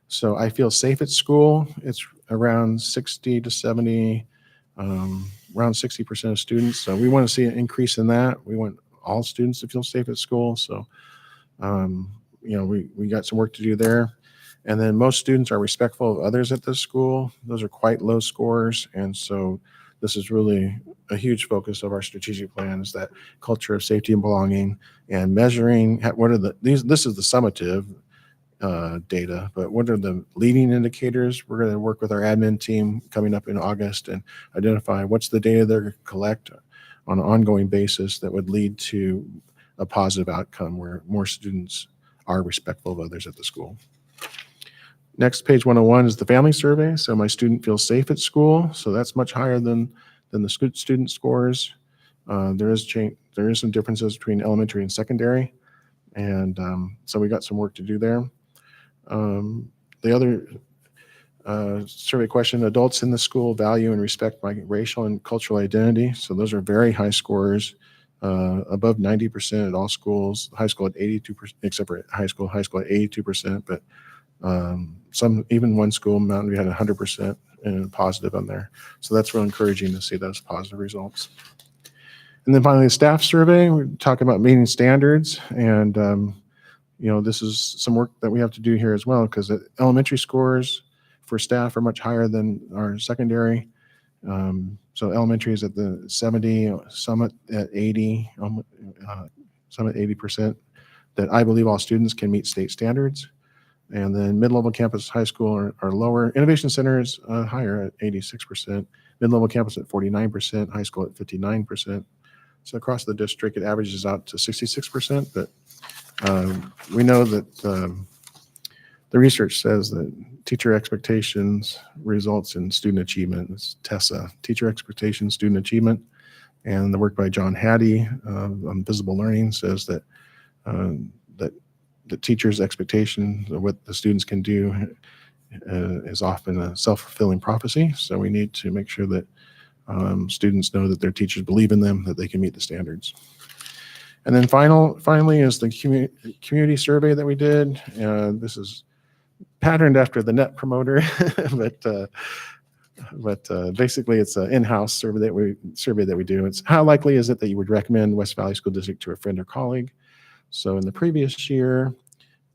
So I feel safe at school. It's around 60 to 70, around 60% of students. So we want to see an increase in that. We want all students to feel safe at school. So we got some work to do there. And then most students are respectful of others at this school. Those are quite low scores. And so this is really a huge focus of our strategic plan, is that culture of safety and belonging, and measuring this is the summative data, but what are the leading indicators? We're going to work with our admin team coming up in August and identify what's the data they're going to collect on an ongoing basis that would lead to a positive outcome where more students are respectful of others at the school. Next, page 101 is the family survey. So my student feels safe at school. So that's much higher than the student scores. There is some differences between elementary and secondary. And so we got some work to do there. The other survey question, adults in the school value and respect my racial and cultural identity. So those are very high scores. above 90% at all schools. High school at 82%, except for high school at 82%. But some, even one school, Mountain View, had 100% and positive on there. So that's real encouraging to see those positive results. And then finally, the staff survey. We're talking about meeting standards, and this is some work that we have to do here as well, because the elementary scores for staff are much higher than our secondary. So elementary is at the 70, Summit at 80, Summit 80%, that I believe all students can meet state standards. And then mid-level campus, high school are lower. Innovation Center is higher at 86%, mid-level campus at 49%, high school at 59%. So across the district, it averages out to 66%, but we know that the research says that teacher expectations results in student achievement. It's TESSA, teacher expectations, student achievement. And the work by John Hattie on visible learning says that the teacher's expectation of what the students can do is often a self-fulfilling prophecy. So we need to make sure that students know that their teachers believe in them, that they can meet the standards. And then finally is the community survey that we did. This is patterned after the Net Promoter, but basically it's an in-house survey that we do. It's how likely is it that you would recommend West Valley School District to a friend or colleague? So in the previous year,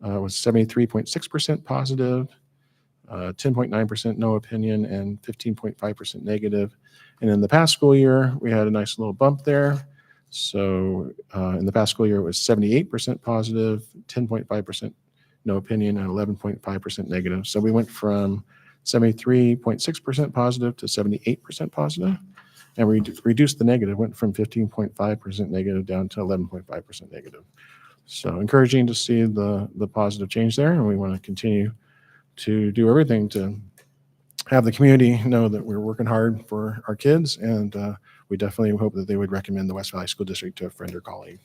it was 73.6% positive, 10.9% no opinion, and 15.5% negative. And in the past school year, we had a nice little bump there. So in the past school year, it was 78% positive, 10.5% no opinion, and 11.5% negative. So we went from 73.6% positive to 78% positive. And we reduced the negative, went from 15.5% negative down to 11.5% negative. So encouraging to see the positive change there. And we want to continue to do everything to have the community know that we're working hard for our kids. And we definitely hope that they would recommend the West Valley School District to a friend or colleague.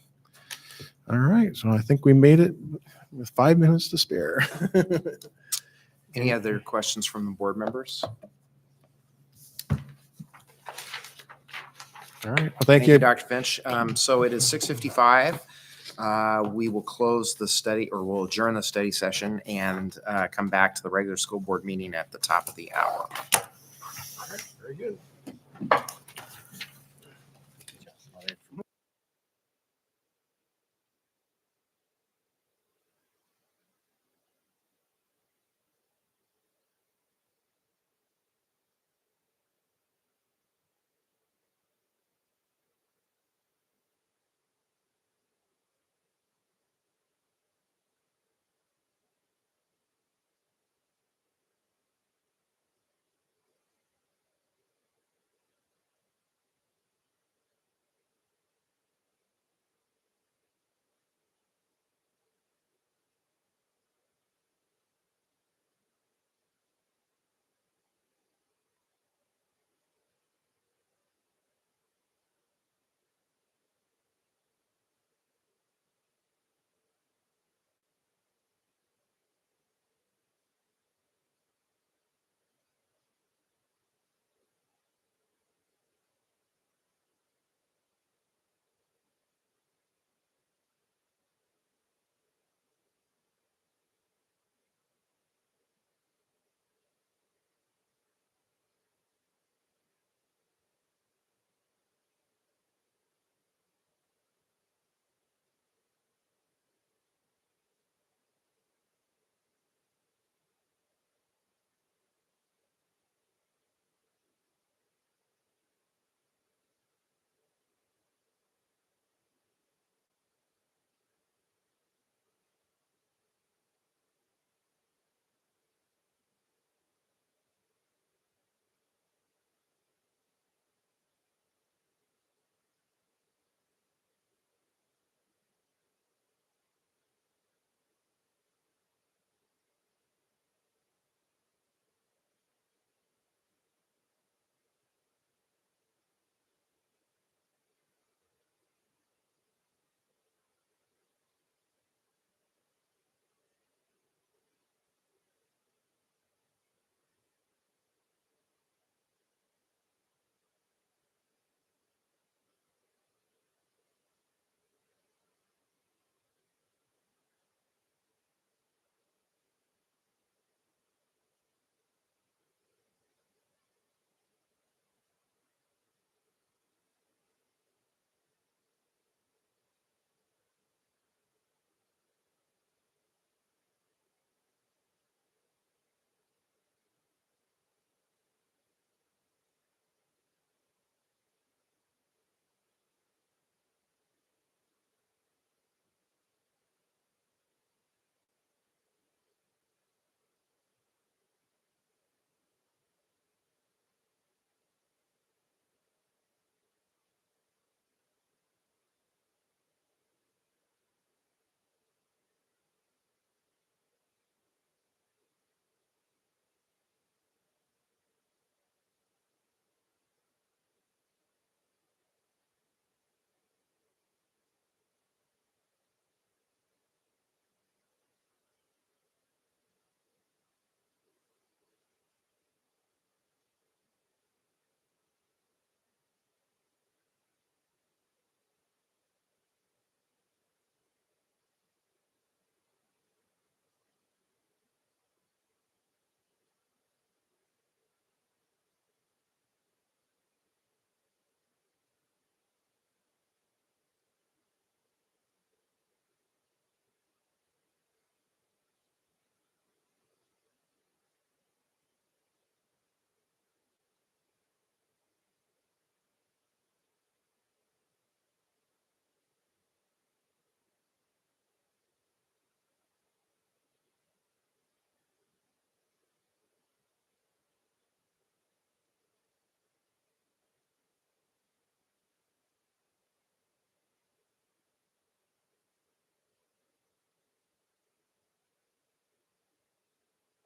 All right. So I think we made it with 5 minutes to spare. Any other questions from the board members? All right. Well, thank you. Dr. Finch. So it is 6:55. We will close the study, or we'll adjourn the study session and come back to the regular school board meeting at the top of the hour. All right. Very good.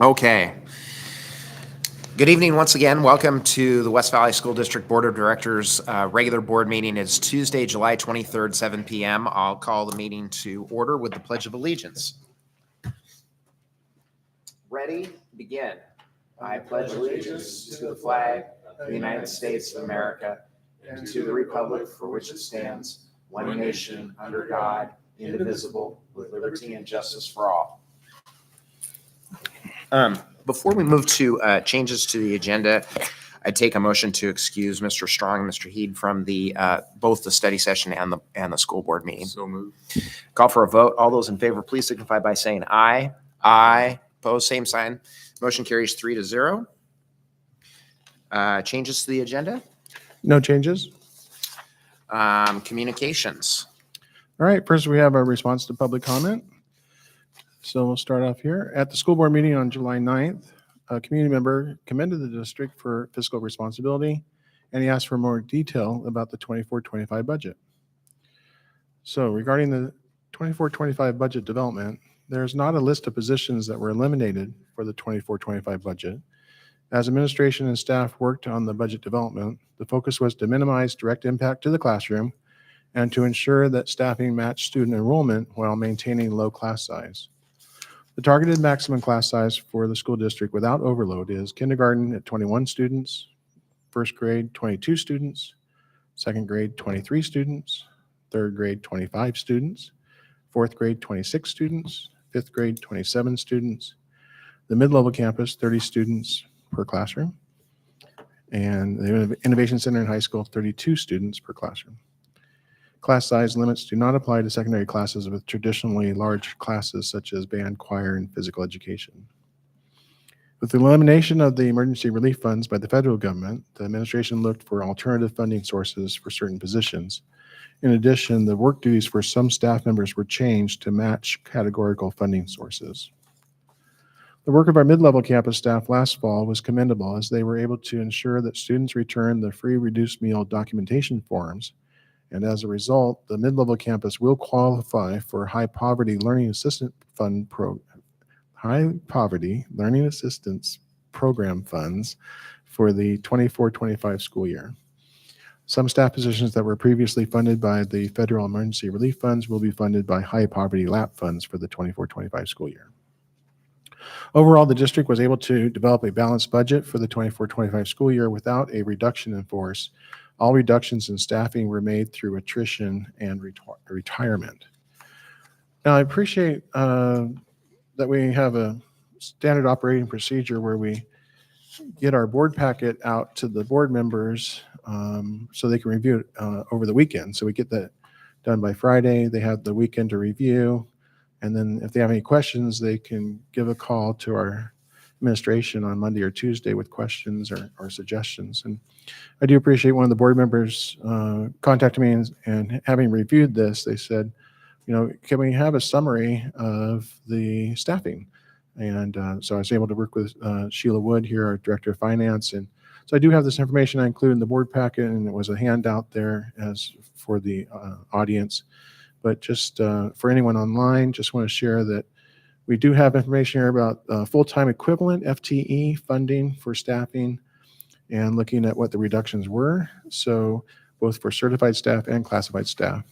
Okay. Good evening once again. Welcome to the West Valley School District Board of Directors regular board meeting. It's Tuesday, July 23rd, 7 p.m. I'll call the meeting to order with the Pledge of Allegiance. Ready? Begin. I pledge allegiance to the flag of the United States of America and to the republic for which it stands, one nation, under God, indivisible, with liberty and justice for all. Before we move to changes to the agenda, I take a motion to excuse Mr. Strong and Mr. Heed from the both the study session and the school board meeting. So moved. Call for a vote. All those in favor, please signify by saying aye. Aye. Opposed, same sign. Motion carries 3-0. Changes to the agenda. No changes. Communications. All right, first we have our response to public comment. So we'll start off here. At the school board meeting on July 9th, a community member commended the district for fiscal responsibility, and he asked for more detail about the 24-25 budget. So regarding the 24-25 budget development, there's not a list of positions that were eliminated for the 24-25 budget. As administration and staff worked on the budget development, the focus was to minimize direct impact to the classroom and to ensure that staffing matched student enrollment while maintaining low class size. The targeted maximum class size for the school district without overload is kindergarten at 21 students, first grade 22 students, second grade 23 students, third grade 25 students, fourth grade 26 students, fifth grade 27 students, the mid-level campus 30 students per classroom, and the Innovation Center in high school 32 students per classroom. Class size limits do not apply to secondary classes with traditionally large classes such as band, choir, and physical education. With the elimination of the emergency relief funds by the federal government, the administration looked for alternative funding sources for certain positions. In addition, the work duties for some staff members were changed to match categorical funding sources. The work of our mid-level campus staff last fall was commendable as they were able to ensure that students returned the free reduced meal documentation forms. And as a result, the mid-level campus will qualify for High Poverty Learning Assistance Program funds for the 24-25 school year. Some staff positions that were previously funded by the federal emergency relief funds will be funded by High Poverty LAP funds for the 24-25 school year. Overall, the district was able to develop a balanced budget for the 24-25 school year without a reduction in force. All reductions in staffing were made through attrition and retirement. Now, I appreciate that we have a standard operating procedure where we get our board packet out to the board members so they can review it over the weekend. So we get that done by Friday. They have the weekend to review. And then if they have any questions, they can give a call to our administration on Monday or Tuesday with questions or suggestions. And I do appreciate one of the board members contacted me and having reviewed this, they said, you know, can we have a summary of the staffing? And so I was able to work with Sheila Wood here, our Director of Finance. And so I do have this information I included in the board packet, and it was a handout there as for the audience. But just for anyone online, just want to share that we do have information here about full-time equivalent FTE funding for staffing and looking at what the reductions were. So both for certified staff and classified staff.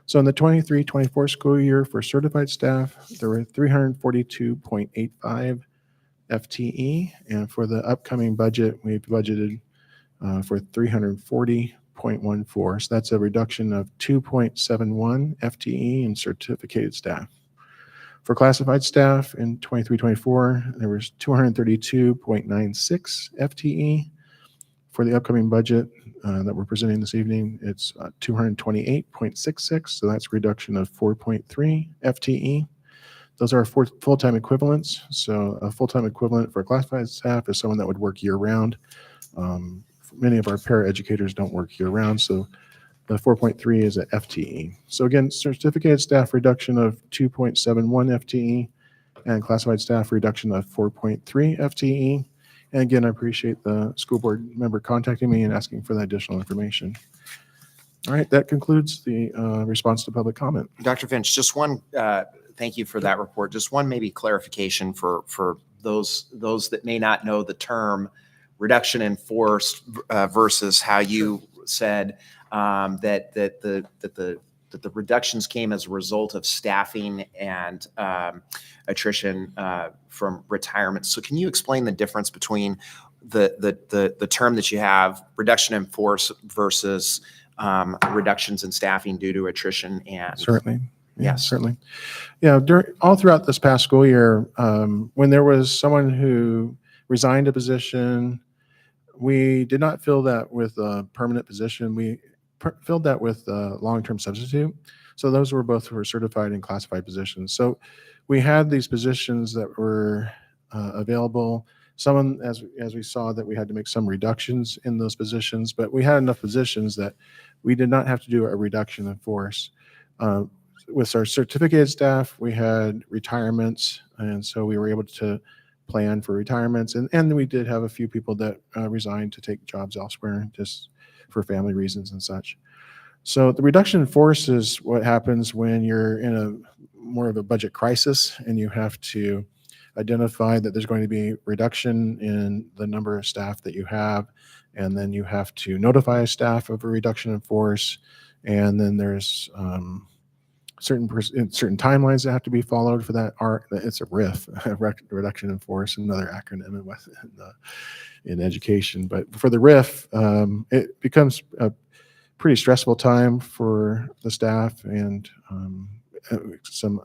So in the 23-24 school year for certified staff, there were 342.85 FTE. And for the upcoming budget, we've budgeted for 340.14. So that's a reduction of 2.71 FTE in certificated staff. For classified staff in 23-24, there was 232.96 FTE. For the upcoming budget that we're presenting this evening, it's 228.66. So that's a reduction of 4.3 FTE. Those are full-time equivalents. So a full-time equivalent for classified staff is someone that would work year-round. Many of our paraeducators don't work year-round, so the 4.3 is at FTE. So again, certificated staff reduction of 2.71 FTE and classified staff reduction of 4.3 FTE. And again, I appreciate the school board member contacting me and asking for that additional information. All right, that concludes the response to public comment. Dr. Finch, just one, thank you for that report. Just one maybe clarification for those that may not know the term reduction in force versus how you said that the reductions came as a result of staffing and attrition from retirement. So can you explain the difference between the term that you have, reduction in force, versus reductions in staffing due to attrition? And Certainly. Yeah, Yes. certainly. Yeah, all throughout this past school year, when there was someone who resigned a position, we did not fill that with a permanent position. We filled that with a long-term substitute. So those were both for certified and classified positions. So we had these positions that were available. Someone, as we saw, that we had to make some reductions in those positions, but we had enough positions that we did not have to do a reduction in force. With our certificated staff, we had retirements, and so we were able to plan for retirements. And we did have a few people that resigned to take jobs elsewhere just for family reasons and such. So the reduction in force is what happens when you're in a more of a budget crisis and you have to identify that there's going to be reduction in the number of staff that you have, and then you have to notify staff of a reduction in force, and then there's certain timelines that have to be followed for that. It's a RIF, reduction in force, another acronym in education. But for the RIF, it becomes a pretty stressful time for the staff, and some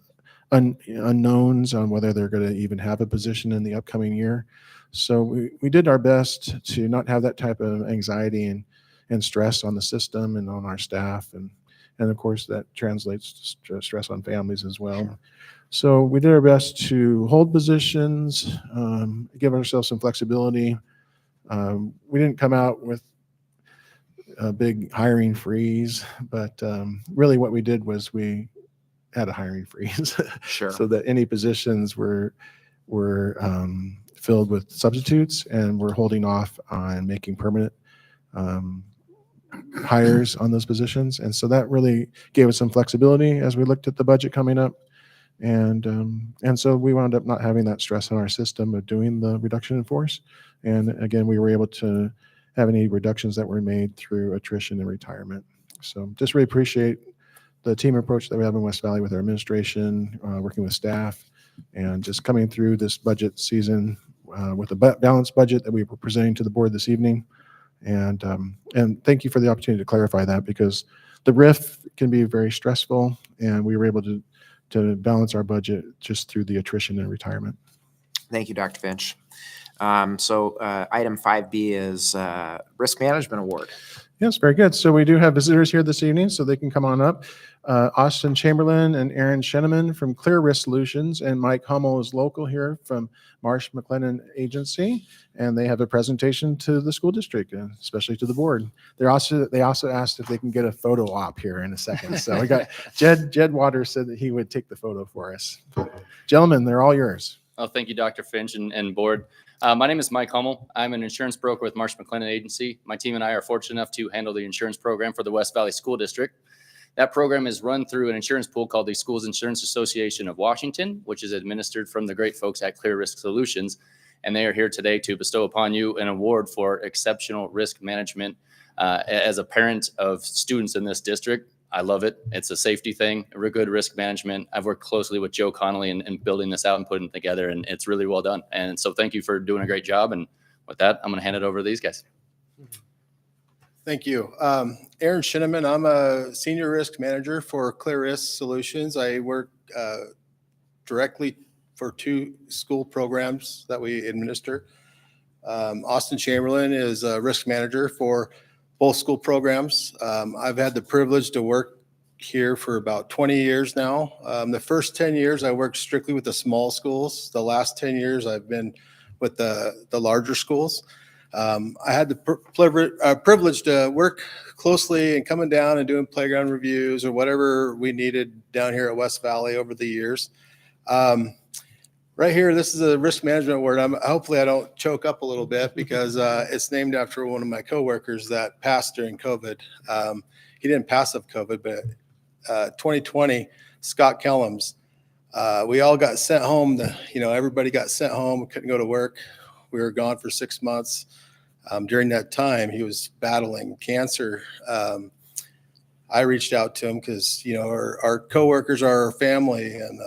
unknowns on whether they're going to even have a position in the upcoming year. So we did our best to not have that type of anxiety and stress on the system and on our staff, and of course that translates to stress on families as well. Sure. So we did our best to hold positions, give ourselves some flexibility. We didn't come out with a big hiring freeze, but really what we did was we had a hiring freeze. Sure. So that any positions were filled with substitutes, and we're holding off on making permanent hires on those positions. And so that really gave us some flexibility as we looked at the budget coming up. And so we wound up not having that stress on our system of doing the reduction in force. And again, we were able to have any reductions that were made through attrition and retirement. So just really appreciate the team approach that we have in West Valley with our administration, working with staff, and just coming through this budget season with a balanced budget that we were presenting to the board this evening. And thank you for the opportunity to clarify that, because the RIF can be very stressful, and we were able to balance our budget just through the attrition and retirement. Thank you, Dr. Finch. So item 5B is Risk Management Award. Yes, very good. So we do have visitors here this evening, so they can come on up. Austin Chamberlain and Aaron Sheneman from Clear Risk Solutions, and Mike Hummel is local here from Marsh McLennan Agency, and they have a presentation to the school district, and especially to the board. They also asked if they can get a photo op here in a second. So we got Jed Waters said that he would take the photo for us. Gentlemen, they're all yours. Oh, thank you, Dr. Finch and board. My name is Mike Hummel. I'm an insurance broker with Marsh McLennan Agency. My team and I are fortunate enough to handle the insurance program for the West Valley School District. That program is run through an insurance pool called the Schools Insurance Association of Washington, which is administered from the great folks at Clear Risk Solutions. And they are here today to bestow upon you an award for exceptional risk management. As a parent of students in this district, I love it. It's a safety thing, a good risk management. I've worked closely with Joe Connolly in building this out and putting it together, and it's really well done. And so thank you for doing a great job. And with that, I'm going to hand it over to these guys. Thank you. Aaron Sheneman, I'm a senior risk manager for Clear Risk Solutions. I work directly for 2 school programs that we administer. Austin Chamberlain is a risk manager for both school programs. I've had the privilege to work here for about 20 years now. The first 10 years I worked strictly with the small schools. The last 10 years I've been with the larger schools. I had the privilege to work closely and coming down and doing playground reviews or whatever we needed down here at West Valley over the years. Right here, this is a risk management award. Hopefully I don't choke up a little bit because it's named after one of my coworkers that passed during COVID. He didn't pass of COVID, but 2020, Scott Kellums. We all got sent home. Everybody got sent home. We couldn't go to work. We were gone for 6 months. During that time, he was battling cancer. I reached out to him because, our coworkers are our family, and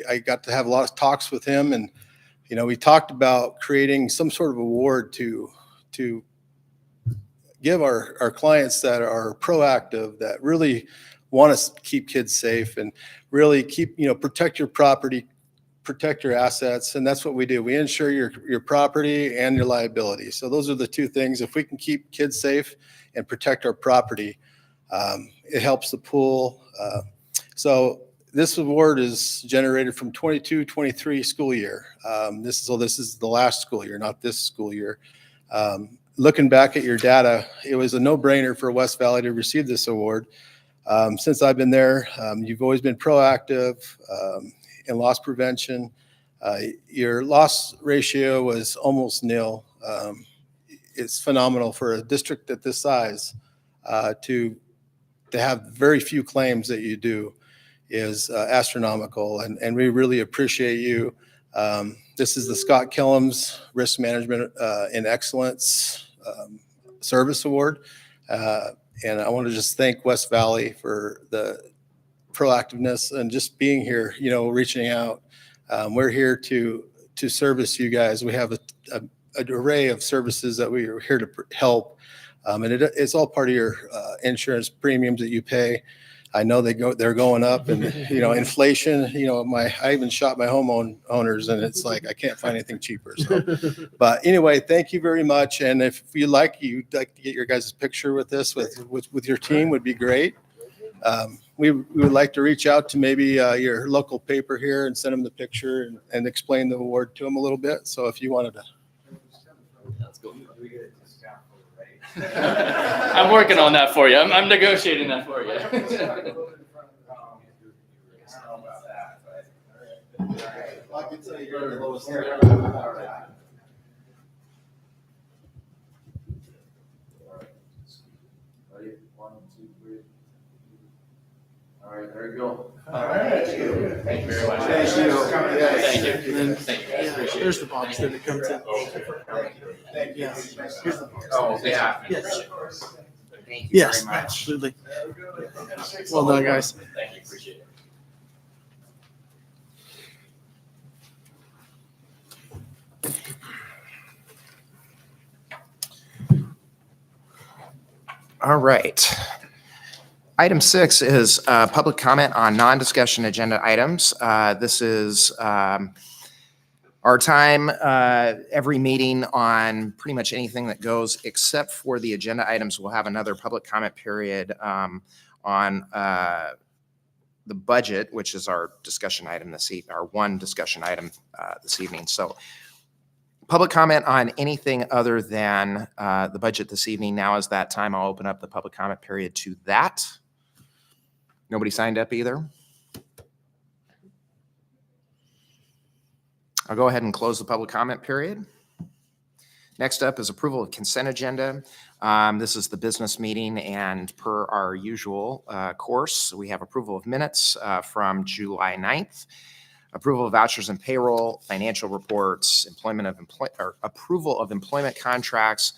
I got to have a lot of talks with him, and we talked about creating some sort of award to give our clients that are proactive, that really want to keep kids safe and really protect your property, protect your assets. And that's what we do. We insure your property and your liability. So those are the two things. If we can keep kids safe and protect our property, it helps the pool. So this award is generated from 22-23 school year. This is the last school year, not this school year. Looking back at your data, it was a no-brainer for West Valley to receive this award. Since I've been there, you've always been proactive in loss prevention. Your loss ratio was almost nil. It's phenomenal for a district at this size to have very few claims that you do is astronomical, and we really appreciate you. This is the Scott Killam's Risk Management in Excellence Service Award. And I want to just thank West Valley for the proactiveness and just being here, reaching out. We're here to service you guys. We have an array of services that we are here to help. And it's all part of your insurance premiums that you pay. I know they're going up, and inflation. I even shop my homeowners, and it's like I can't find anything cheaper. So, but anyway, thank you very much. And if you'd like to get your guys' picture with this with your team, would be great. We would like to reach out to maybe your local paper here and send them the picture and explain the award to them a little bit. So if you wanted to. Let's go. I'm working on that for you. I'm negotiating that for you. I can tell you're the lowest. All right, there you go. All right. Thank you very much. Thank you. Thank you. And then, Thank you guys. Appreciate there's it. the box that it comes in. Thank you. Yes. Here's the box. Oh, yeah. Yes. Thank you Yes, very much. absolutely. Well done, guys. Thank you. Appreciate it. All right. Item 6 is public comment on non-discussion agenda items. This is our time, every meeting on pretty much anything that goes except for the agenda items. We'll have another public comment period on the budget, which is our discussion item our one discussion item this evening. So public comment on anything other than the budget this evening. Now is that time. I'll open up the public comment period to that. Nobody signed up either. I'll go ahead and close the public comment period. Next up is approval of consent agenda. This is the business meeting, and per our usual course, we have approval of minutes from July 9th, approval of vouchers and payroll, financial reports, approval of employment contracts,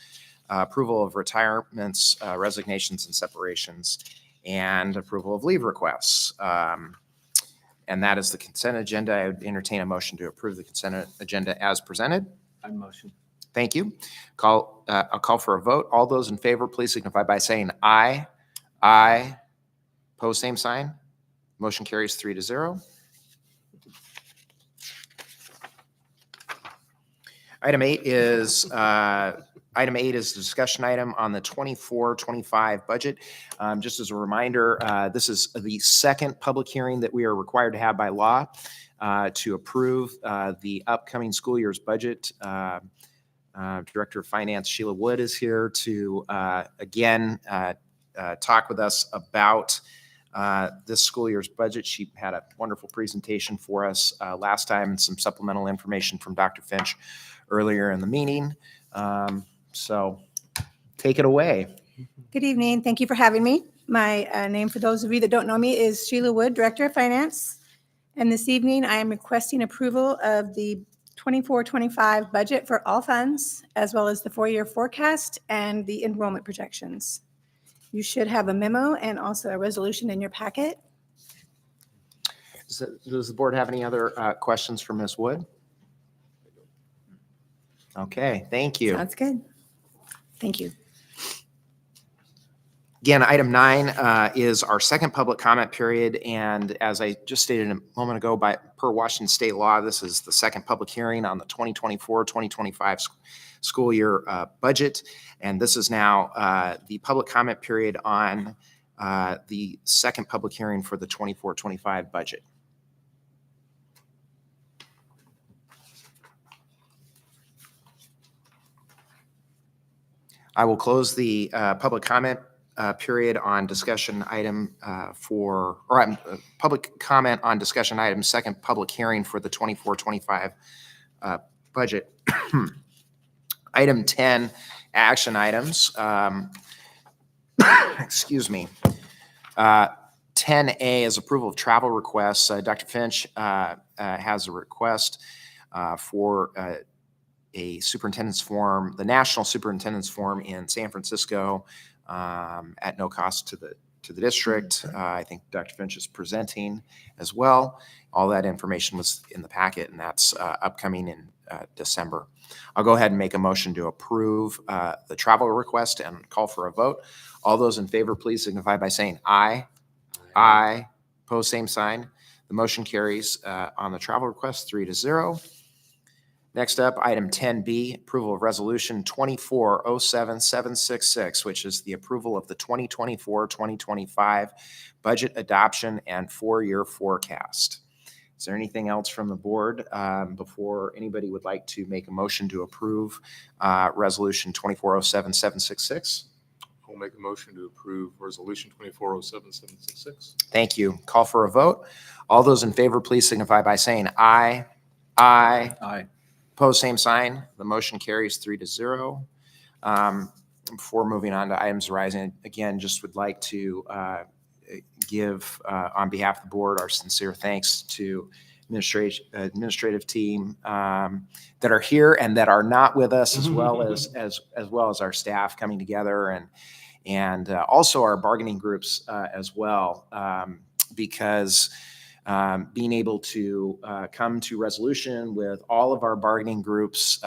approval of retirements, resignations, and separations, and approval of leave requests. And that is the consent agenda. I would entertain a motion to approve the consent agenda as presented. I motion. Thank you. I'll call for a vote. All those in favor, please signify by saying aye. Aye. Pose same sign. Motion carries 3-0. Item 8 is the discussion item on the 24-25 budget. Just as a reminder, this is the second public hearing that we are required to have by law to approve the upcoming school year's budget. Director of Finance Sheila Wood is here to again talk with us about this school year's budget. She had a wonderful presentation for us last time, and some supplemental information from Dr. Finch earlier in the meeting. So take it away. Good evening. Thank you for having me. My name, for those of you that don't know me, is Sheila Wood, Director of Finance. And this evening, I am requesting approval of the 24-25 budget for all funds, as well as the four-year forecast and the enrollment projections. You should have a memo and also a resolution in your packet. Does the board have any other questions for Ms. Wood? Okay, thank you. Sounds good. Thank you. Again, item 9 is our second public comment period, and as I just stated a moment ago, per Washington state law, this is the second public hearing on the 2024-2025 school year budget, and this is now the public comment period on the second public hearing for the 24-25 budget. I will close the public comment period on discussion item public comment on discussion item, second public hearing for the 24-25 budget. Item 10, action items. Excuse me. 10A is approval of travel requests. Dr. Finch has a request for a superintendent's forum, the National Superintendent's Forum in San Francisco, at no cost to the district. I think Dr. Finch is presenting as well. All that information was in the packet, and that's upcoming in December. I'll go ahead and make a motion to approve the travel request and call for a vote. All those in favor, please signify by saying aye. Aye. Pose same sign. The motion carries on the travel request 3-0. Next up, item 10B, approval of resolution 2407766, which is the approval of the 2024-2025 budget adoption and four-year forecast. Is there anything else from the board before anybody would like to make a motion to approve resolution 2407766? I'll make a motion to approve resolution 2407766. Thank you. Call for a vote. All those in favor, please signify by saying aye. Aye. Aye. Opposed, same sign. The motion carries 3-0. Before moving on to items arising, again, just would like to give, on behalf of the board, our sincere thanks to administrative team that are here and that are not with us, as well as our staff coming together, and also our bargaining groups as well, because being able to come to resolution with all of our bargaining groups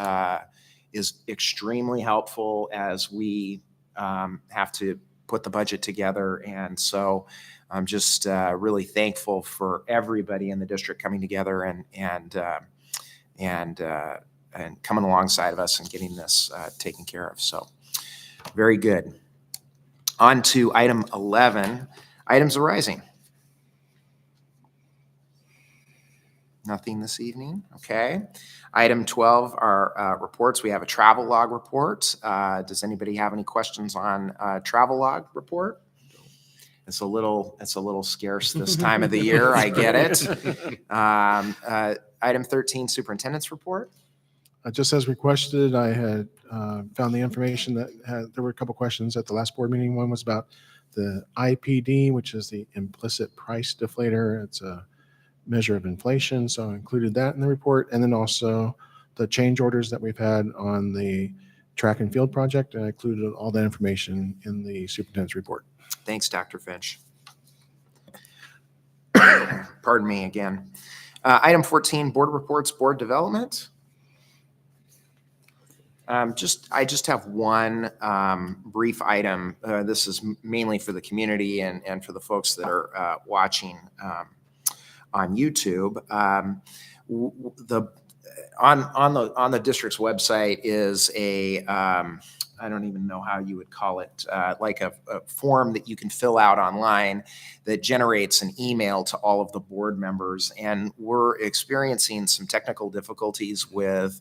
is extremely helpful as we have to put the budget together. And so I'm just really thankful for everybody in the district coming together and coming alongside of us and getting this taken care of. So very good. On to item 11, items arising. Nothing this evening. Okay. Item 12 are reports. We have a travel log report. Does anybody have any questions on travel log report? It's a little scarce this time of the year. I get it. Item 13, superintendent's report. Just as requested, I had found the information that there were a couple questions at the last board meeting. One was about the IPD, which is the implicit price deflator. It's a measure of inflation, so I included that in the report, and then also the change orders that we've had on the track and field project, and I included all that information in the superintendent's report. Thanks, Dr. Finch. Pardon me again. Item 14, board reports, board development. I just have one brief item. This is mainly for the community and for the folks that are watching on YouTube. On the district's website is a I don't even know how you would call it, like a form that you can fill out online that generates an email to all of the board members. And we're experiencing some technical difficulties with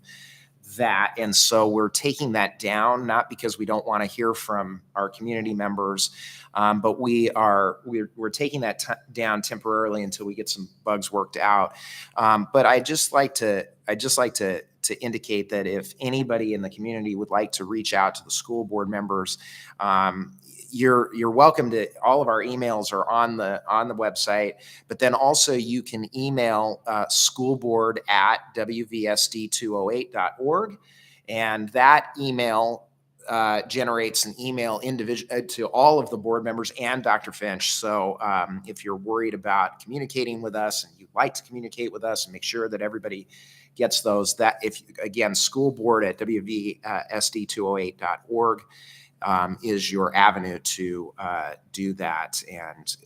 that. And so we're taking that down, not because we don't want to hear from our community members, but we're taking that down temporarily until we get some bugs worked out. But I just like to indicate that if anybody in the community would like to reach out to the school board members, you're welcome to, all of our emails are on the website, but then also you can email schoolboard@wvsd208.org, and that email generates an email to all of the board members and Dr. Finch. So if you're worried about communicating with us and you'd like to communicate with us and make sure that everybody gets those, that if again, schoolboard@wvsd208.org is your avenue to do that. And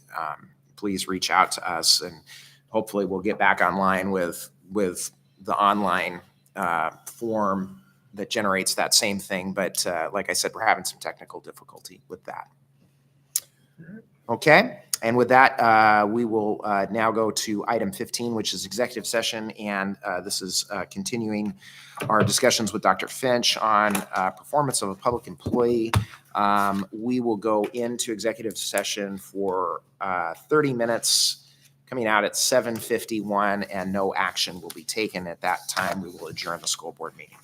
please reach out to us, and hopefully we'll get back online with the online form that generates that same thing. But like I said, we're having some technical difficulty with that. Okay. And with that, we will now go to item 15, which is executive session. And this is continuing our discussions with Dr. Finch on performance of a public employee. We will go into executive session for 30 minutes, coming out at 7:51, and no action will be taken at that time. We will adjourn the school board meeting.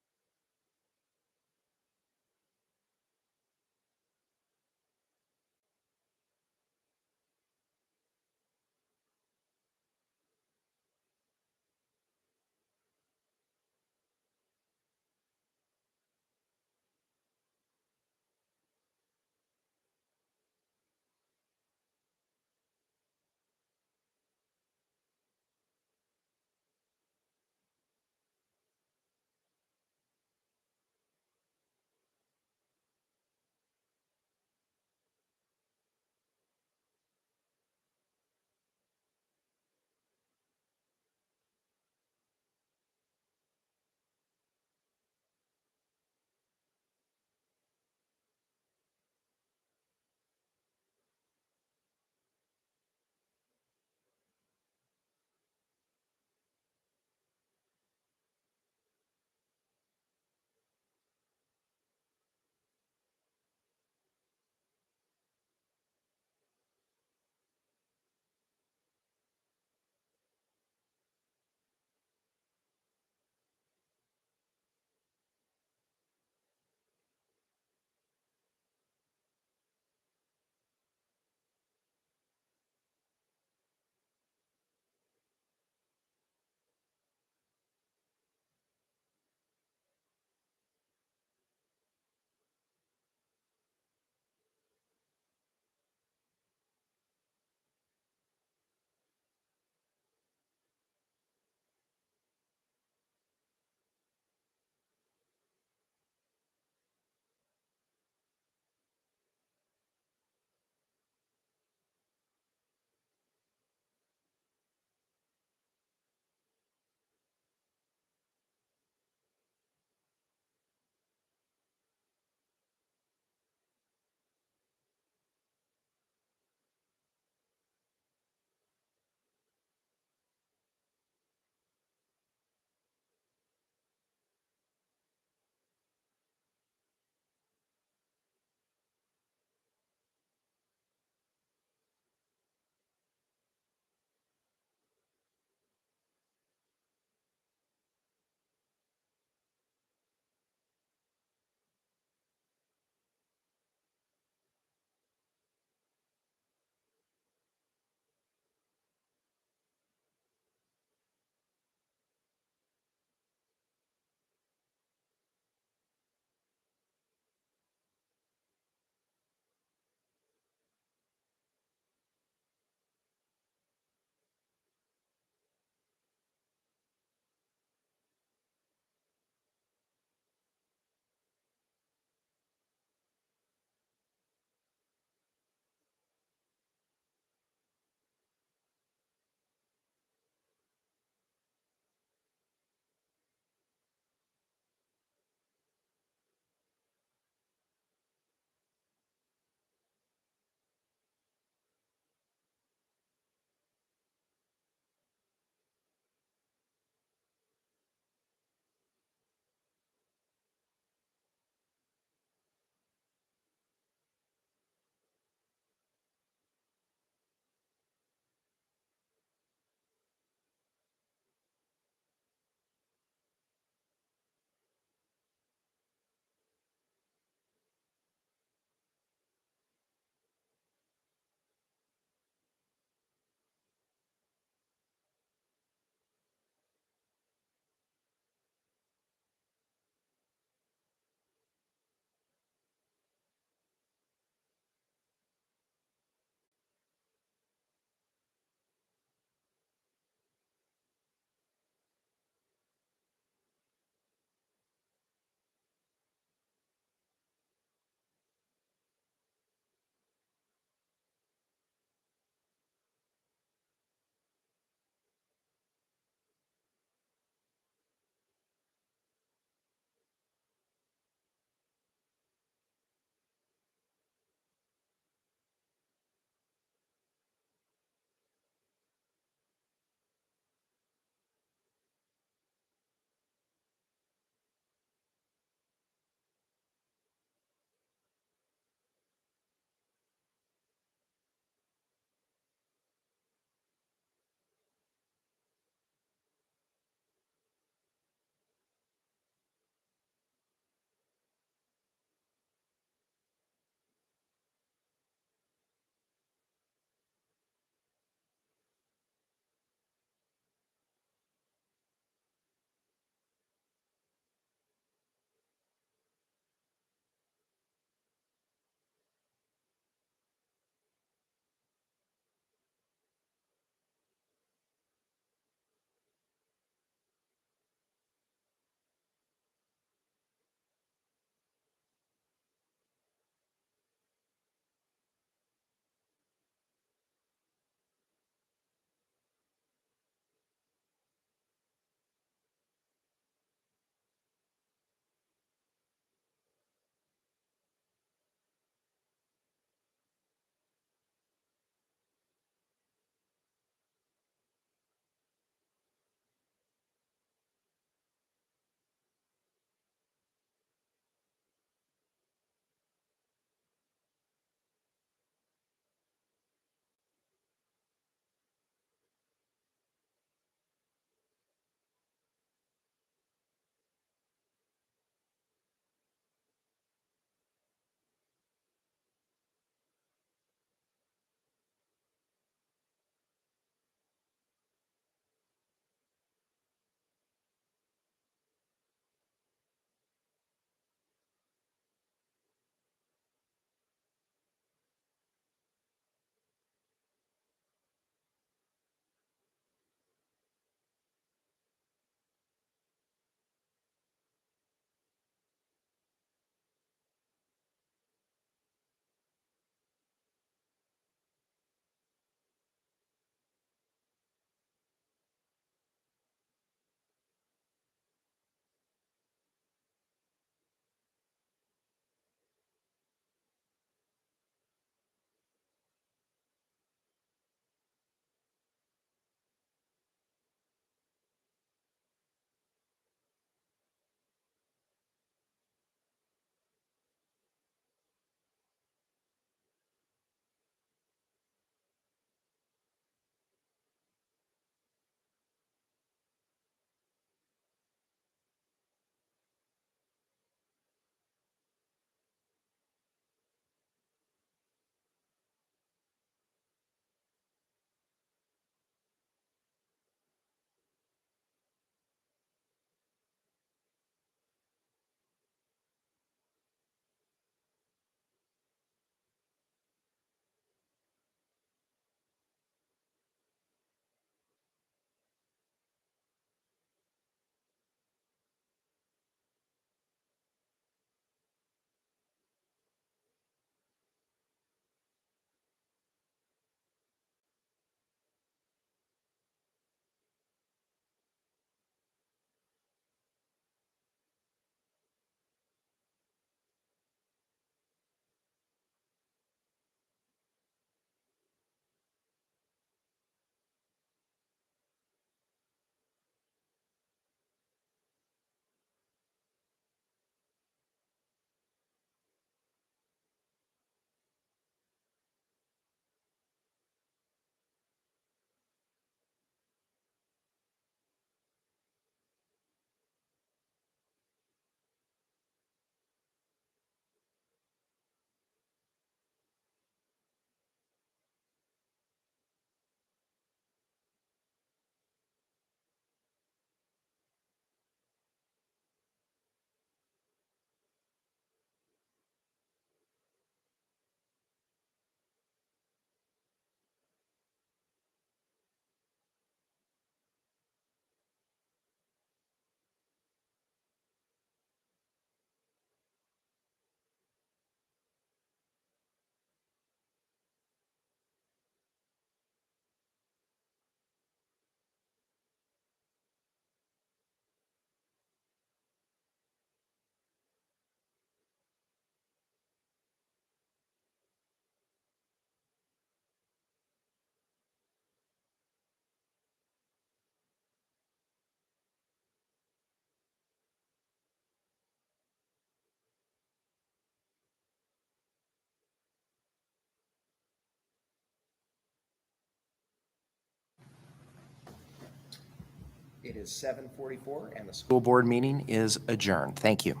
It is 7:44 and the school board meeting is adjourned. Thank you.